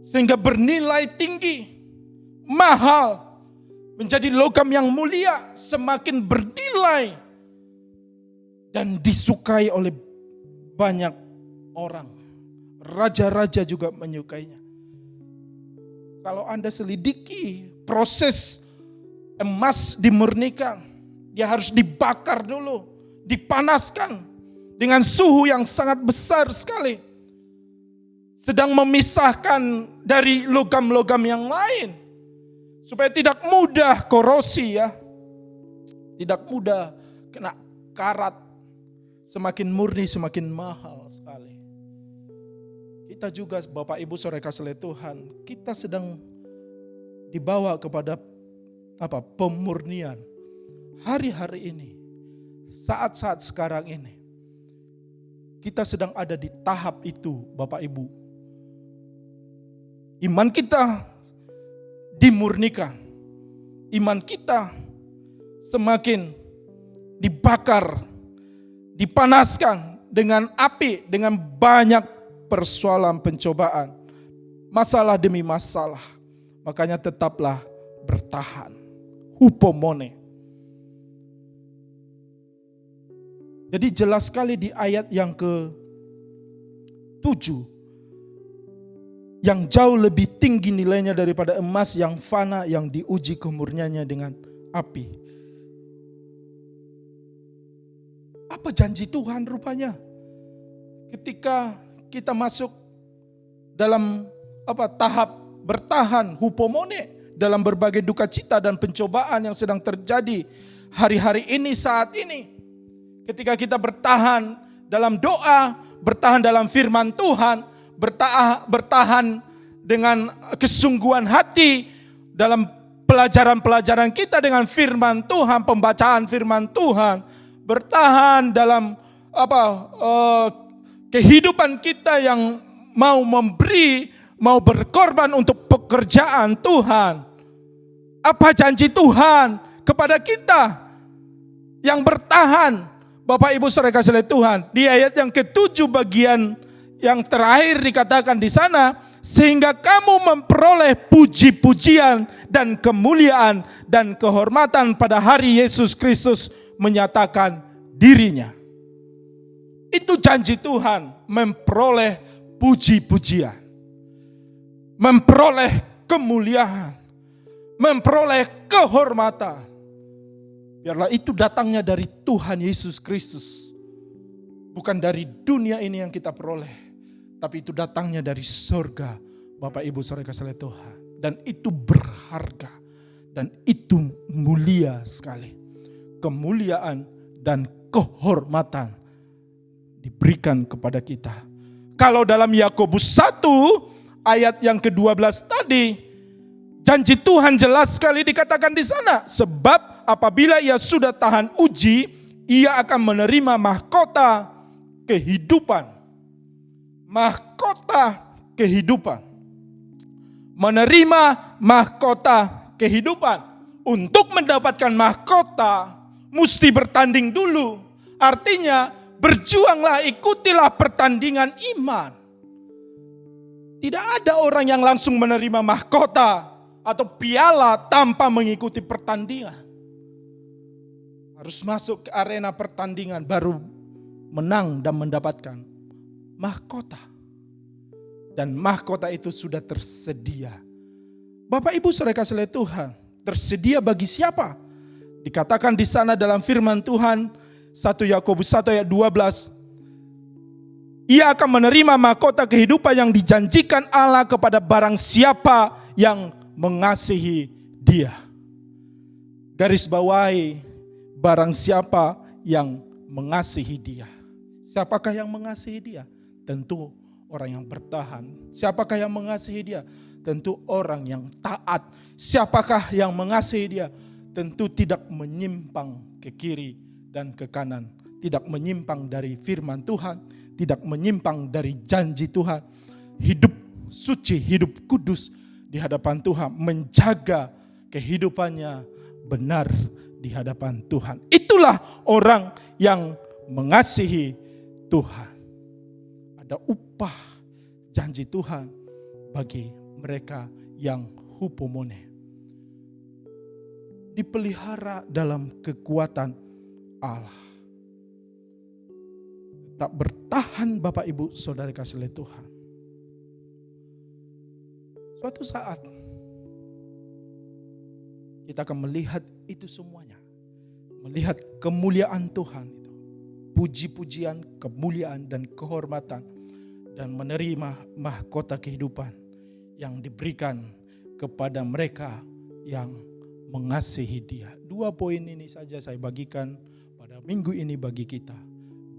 sehingga bernilai tinggi, mahal, menjadi logam yang mulia, semakin bernilai, dan disukai oleh banyak orang. Raja-raja juga menyukainya. Kalau Anda selidiki proses emas dimurnikan, dia harus dibakar dulu, dipanaskan dengan suhu yang sangat besar sekali. Sedang memisahkan dari logam-logam yang lain. Supaya tidak mudah korosi ya. Tidak mudah kena karat. Semakin murni, semakin mahal sekali. Kita juga Bapak Ibu Saudara kasih Tuhan, kita sedang dibawa kepada pemurnian. Hari-hari ini, saat-saat sekarang ini, kita sedang ada di tahap itu Bapak Ibu. Iman kita dimurnikan. Iman kita semakin dibakar, dipanaskan dengan api, dengan banyak persoalan pencobaan. Masalah demi masalah. Makanya tetaplah bertahan. Hupomone. Jadi jelas sekali di ayat yang ke-7. Yang jauh lebih tinggi nilainya daripada emas yang fana yang diuji kemurniannya dengan api. Apa janji Tuhan rupanya? Ketika kita masuk dalam tahap bertahan, hupomone, dalam berbagai duka cita dan pencobaan yang sedang terjadi hari-hari ini, saat ini. Ketika kita bertahan dalam doa, bertahan dalam firman Tuhan, bertahan dengan kesungguhan hati dalam pelajaran-pelajaran kita dengan firman Tuhan, pembacaan firman Tuhan, bertahan dalam kehidupan kita yang mau memberi, mau berkorban untuk pekerjaan Tuhan. Apa janji Tuhan kepada kita yang bertahan? Bapak Ibu Saudara kasih oleh Tuhan, di ayat yang ke-7 bagian yang terakhir dikatakan di sana, sehingga kamu memperoleh puji-pujian dan kemuliaan dan kehormatan pada hari Yesus Kristus menyatakan dirinya. Itu janji Tuhan, memperoleh puji-pujian, memperoleh kemuliaan, memperoleh kehormatan. Biarlah itu datangnya dari Tuhan Yesus Kristus. Bukan dari dunia ini yang kita peroleh, tapi itu datangnya dari surga, Bapak Ibu Saudara kasih oleh Tuhan. Dan itu berharga, dan itu mulia sekali. Kemuliaan dan kehormatan diberikan kepada kita. Kalau dalam Yakobus 1 ayat yang ke-12 tadi, janji Tuhan jelas sekali dikatakan di sana, sebab apabila ia sudah tahan uji, ia akan menerima mahkota kehidupan. Mahkota kehidupan. Menerima mahkota kehidupan. Untuk mendapatkan mahkota, mesti bertanding dulu. Artinya, berjuanglah, ikutilah pertandingan iman. Tidak ada orang yang langsung menerima mahkota atau piala tanpa mengikuti pertandingan. Harus masuk ke arena pertandingan baru menang dan mendapatkan mahkota. Dan mahkota itu sudah tersedia. Bapak Ibu Saudara kasih oleh Tuhan, tersedia bagi siapa? Dikatakan di sana dalam firman Tuhan 1 Yakobus 1 ayat 12. Ia akan menerima mahkota kehidupan yang dijanjikan Allah kepada barang siapa yang mengasihi Dia. Garis bawahi, barang siapa yang mengasihi Dia. Siapakah yang mengasihi Dia? Tentu orang yang bertahan. Siapakah yang mengasihi Dia? Tentu orang yang taat. Siapakah yang mengasihi Dia? Tentu tidak menyimpang ke kiri dan ke kanan. Tidak menyimpang dari firman Tuhan. Tidak menyimpang dari janji Tuhan. Hidup suci, hidup kudus di hadapan Tuhan. Menjaga kehidupannya benar di hadapan Tuhan. Itulah orang yang mengasihi Tuhan. Ada upah janji Tuhan bagi mereka yang hupomone. Dipelihara dalam kekuatan Allah. Tetap bertahan Bapak Ibu Saudara kasih oleh Tuhan. Suatu saat kita akan melihat itu semuanya. Melihat kemuliaan Tuhan itu. Puji-pujian, kemuliaan dan kehormatan. Dan menerima mahkota kehidupan yang diberikan kepada mereka yang mengasihi Dia. 2 poin ini saja saya bagikan pada minggu ini bagi kita.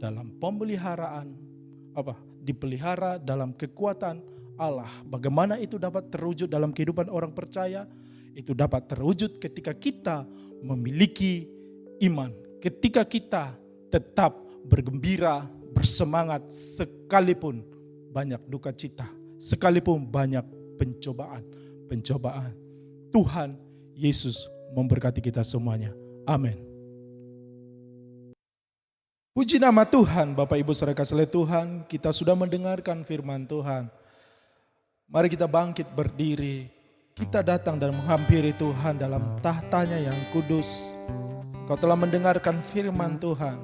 Dalam pemeliharaan, dipelihara dalam kekuatan Allah. Bagaimana itu dapat terwujud dalam kehidupan orang percaya? Itu dapat terwujud ketika kita memiliki iman. Ketika kita tetap bergembira, bersemangat sekalipun banyak duka cita, sekalipun banyak pencobaan. Tuhan Yesus memberkati kita semuanya. Amin. Puji nama Tuhan, Bapak Ibu Saudara kasih oleh Tuhan, kita sudah mendengarkan firman Tuhan. Mari kita bangkit berdiri. Kita datang dan menghampiri Tuhan dalam tahtanya yang kudus. Kau telah mendengarkan firman Tuhan.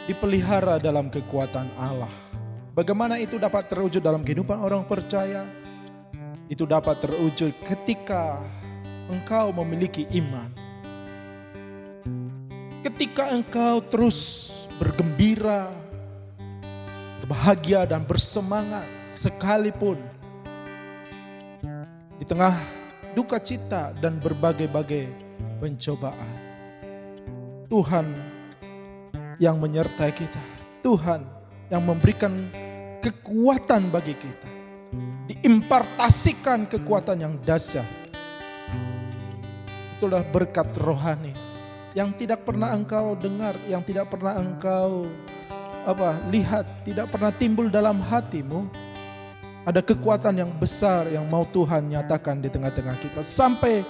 Dipelihara dalam kekuatan Allah. Bagaimana itu dapat terwujud dalam kehidupan orang percaya? Itu dapat terwujud ketika engkau memiliki iman. Ketika engkau terus bergembira, berbahagia dan bersemangat sekalipun di tengah duka cita dan berbagai-bagai pencobaan. Tuhan yang menyertai kita, Tuhan yang memberikan kekuatan bagi kita, diimpartasikan kekuatan yang dahsyat. Itulah berkat rohani yang tidak pernah engkau dengar, yang tidak pernah engkau lihat, tidak pernah timbul dalam hatimu. Ada kekuatan yang besar yang mau Tuhan nyatakan di tengah-tengah kita. Sampai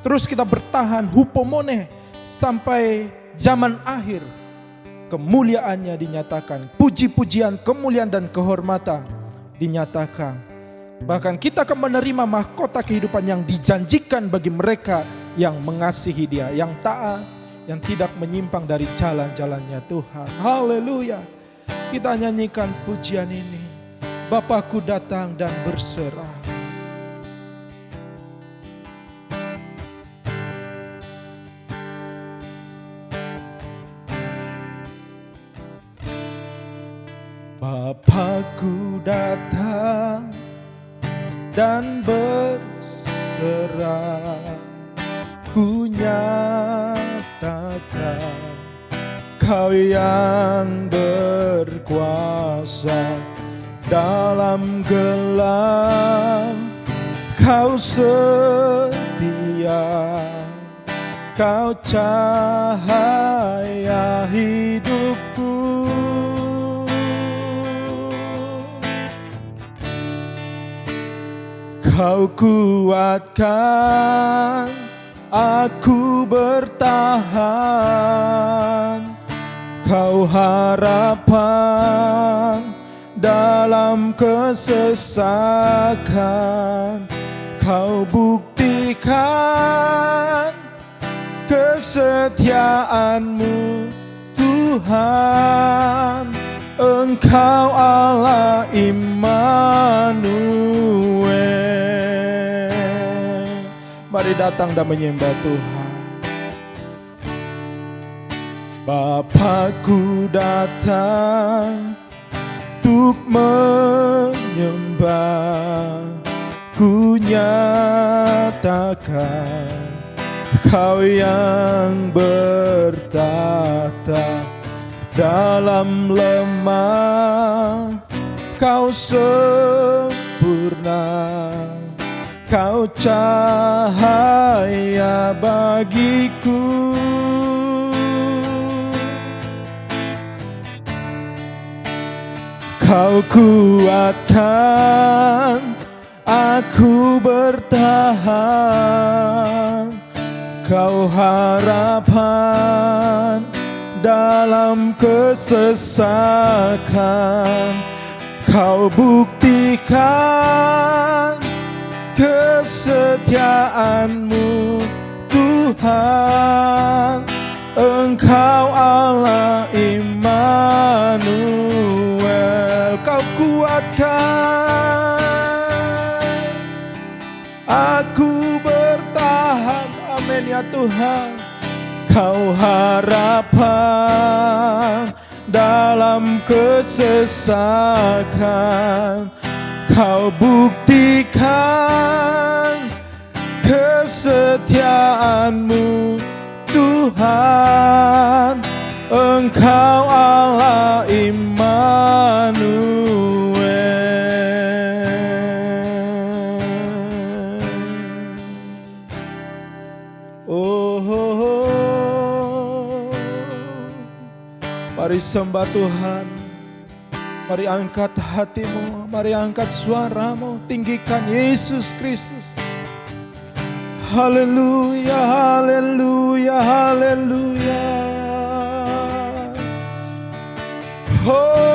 terus kita bertahan hupomone sampai zaman akhir. Kemuliaannya dinyatakan, puji-pujian, kemuliaan dan kehormatan dinyatakan. Bahkan kita akan menerima mahkota kehidupan yang dijanjikan bagi mereka yang mengasihi Dia, yang taat, yang tidak menyimpang dari jalan-jalannya Tuhan. Haleluya. Kita nyanyikan pujian ini. Bapakku datang dan berserah. Bapakku datang dan berserah, ku nyatakan Kau yang berkuasa dalam gelap, Kau setia, Kau cahaya hidupku. Kau kuatkan aku bertahan, Kau harapan dalam kesesakan, Kau buktikan kesetiaan-Mu Tuhan. Engkau Allah Immanuel. Mari datang dan menyembah Tuhan. Bapakku datang untuk menyembah, ku nyatakan Kau yang bertata dalam lemah, Kau sempurna, Kau cahaya bagiku. Kau kuatkan aku bertahan, Kau harapan dalam kesesakan, Kau buktikan kesetiaan-Mu Tuhan. Engkau Allah Immanuel. Kau kuatkan aku bertahan, amin ya Tuhan. Kau harapan dalam kesesakan, Kau buktikan kesetiaan-Mu Tuhan. Engkau Allah Immanuel. Oh, mari sembah Tuhan. Mari angkat hatimu, mari angkat suaramu, tinggikan Yesus Kristus. Haleluya, haleluya, haleluya. Oh,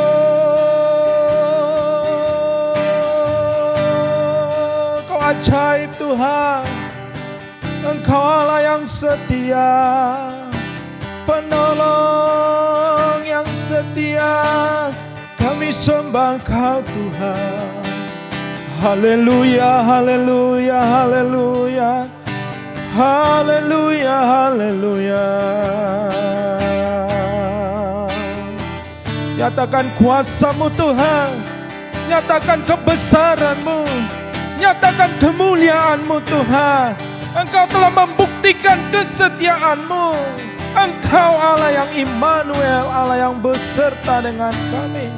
Kau ajaib Tuhan. Engkau Allah yang setia, penolong yang setia. Kami sembah Kau Tuhan. Haleluya, haleluya, haleluya. Haleluya, haleluya. Nyatakan kuasa-Mu Tuhan, nyatakan kebesaran-Mu, nyatakan kemuliaan-Mu Tuhan. Engkau telah membuktikan kesetiaan-Mu. Engkau Allah yang Immanuel, Allah yang beserta dengan kami.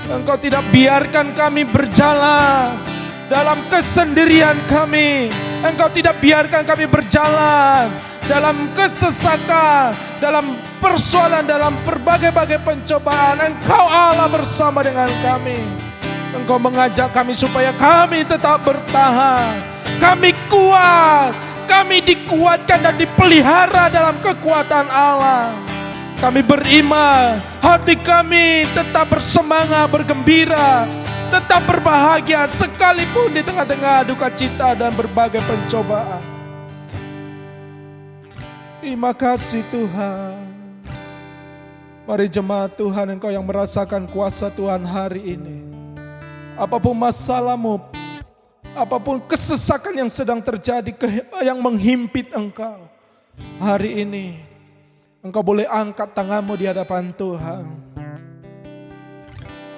Engkau tidak biarkan kami berjalan dalam kesendirian kami. Engkau tidak biarkan kami berjalan dalam kesesakan, dalam persoalan, dalam berbagai-bagai pencobaan. Engkau Allah bersama dengan kami. Engkau mengajak kami supaya kami tetap bertahan. Kami kuat, kami dikuatkan dan dipelihara dalam kekuatan Allah. Kami beriman, hati kami tetap bersemangat, bergembira, tetap berbahagia sekalipun di tengah-tengah duka cita dan berbagai pencobaan. Terima kasih Tuhan. Mari jemaat Tuhan, engkau yang merasakan kuasa Tuhan hari ini. Apapun masalahmu, apapun kesesakan yang sedang terjadi, yang menghimpit engkau, hari ini engkau boleh angkat tanganmu di hadapan Tuhan.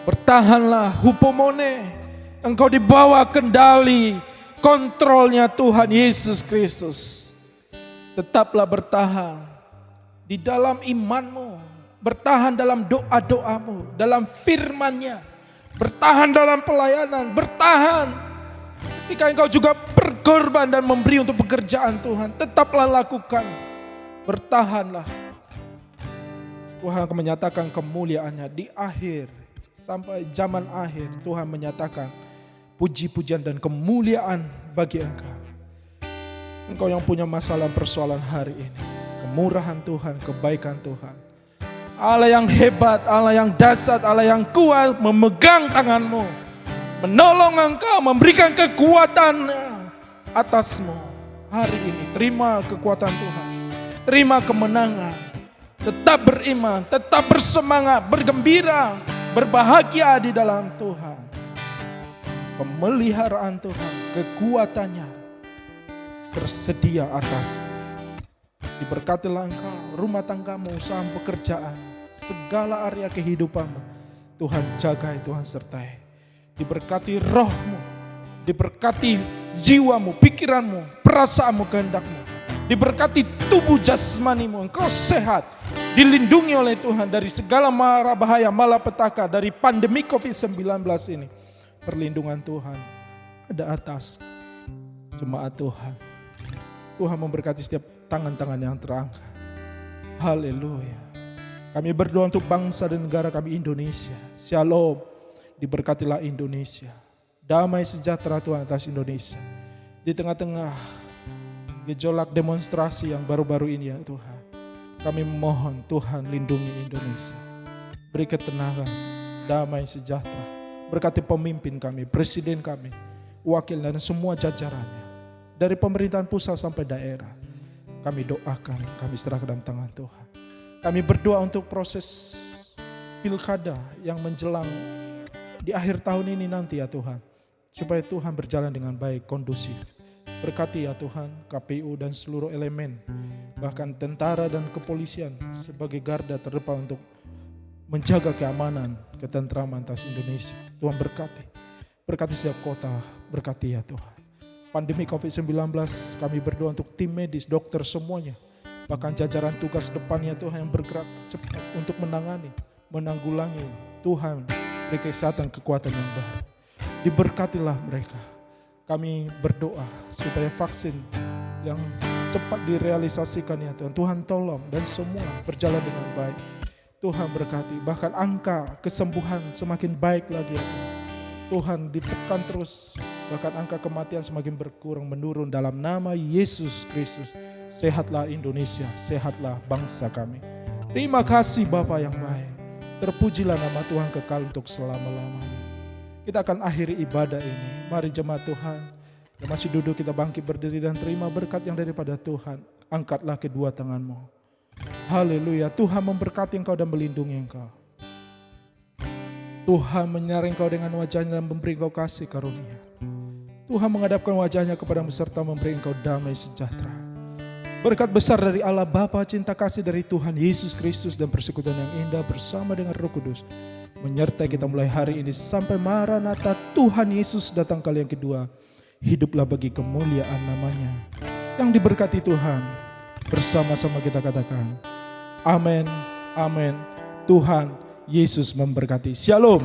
Bertahanlah, hupomone. Engkau dibawa kendali, kontrolnya Tuhan Yesus Kristus. Tetaplah bertahan di dalam imanmu, bertahan dalam doa-doamu, dalam firman-Nya, bertahan dalam pelayanan, bertahan ketika engkau juga berkorban dan memberi untuk pekerjaan Tuhan. Tetaplah lakukan, bertahanlah. Tuhan akan menyatakan kemuliaan-Nya di akhir, sampai zaman akhir. Tuhan menyatakan puji-pujian dan kemuliaan bagi engkau. Engkau yang punya masalah persoalan hari ini, kemurahan Tuhan, kebaikan Tuhan, Allah yang hebat, Allah yang dahsyat, Allah yang kuat memegang tanganmu, menolong engkau, memberikan kekuatan atasmu hari ini. Terima kekuatan Tuhan, terima kemenangan. Tetap beriman, tetap bersemangat, bergembira, berbahagia di dalam Tuhan. Pemeliharaan Tuhan, kekuatannya tersedia atas. Diberkatilah engkau, rumah tanggamu, usaha pekerjaan, segala area kehidupanmu. Tuhan jagai, Tuhan sertai. Diberkati rohmu, diberkati jiwamu, pikiranmu, perasaanmu, kehendakmu. Diberkati tubuh jasmanimu, engkau sehat, dilindungi oleh Tuhan dari segala mara bahaya, malapetaka, dari pandemi COVID-19 ini. Perlindungan Tuhan ada atas jemaat Tuhan. Tuhan memberkati setiap tangan-tangan yang terangkat. Haleluya. Kami berdoa untuk bangsa dan negara kami Indonesia. Shalom. Diberkatilah Indonesia. Damai sejahtera Tuhan atas Indonesia. Di tengah-tengah gejolak demonstrasi yang baru-baru ini ya Tuhan. Kami memohon Tuhan lindungi Indonesia. Beri ketenangan, damai sejahtera. Berkati pemimpin kami, presiden kami, wakil dan semua jajarannya. Dari pemerintahan pusat sampai daerah. Kami doakan, kami serahkan dalam tangan Tuhan. Kami berdoa untuk proses pilkada yang menjelang di akhir tahun ini nanti ya Tuhan. Supaya Tuhan berjalan dengan baik, kondusif. Berkati ya Tuhan KPU dan seluruh elemen, bahkan tentara dan kepolisian sebagai garda terdepan untuk menjaga keamanan, ketentraman atas Indonesia. Tuhan berkati. Berkati setiap kota, berkati ya Tuhan. Pandemi COVID-19 kami berdoa untuk tim medis, dokter semuanya. Bahkan jajaran tugas depannya Tuhan yang bergerak cepat untuk menangani, menanggulangi. Tuhan beri kesehatan, kekuatan yang baru. Diberkatilah mereka. Kami berdoa supaya vaksin yang cepat direalisasikan ya Tuhan. Tuhan tolong dan semua berjalan dengan baik. Tuhan berkati. Bahkan angka kesembuhan semakin baik lagi ya Tuhan. Tuhan ditekan terus. Bahkan angka kematian semakin berkurang, menurun dalam nama Yesus Kristus. Sehatlah Indonesia, sehatlah bangsa kami. Terima kasih Bapa yang baik. Terpujilah nama Tuhan kekal untuk selama-lamanya. Kita akan akhiri ibadah ini. Mari jemaat Tuhan yang masih duduk kita bangkit berdiri dan terima berkat yang daripada Tuhan. Angkatlah kedua tanganmu. Haleluya. Tuhan memberkati engkau dan melindungi engkau. Tuhan menyaring engkau dengan wajahnya dan memberi engkau kasih karunia. Tuhan menghadapkan wajahnya kepadamu serta memberi engkau damai sejahtera. Berkat besar dari Allah Bapa, cinta kasih dari Tuhan Yesus Kristus dan persekutuan yang indah bersama dengan Roh Kudus menyertai kita mulai hari ini sampai Maranatha Tuhan Yesus datang kali yang kedua. Hiduplah bagi kemuliaan namanya. Yang diberkati Tuhan, bersama-sama kita katakan, amin, amin. Tuhan Yesus memberkati. Shalom.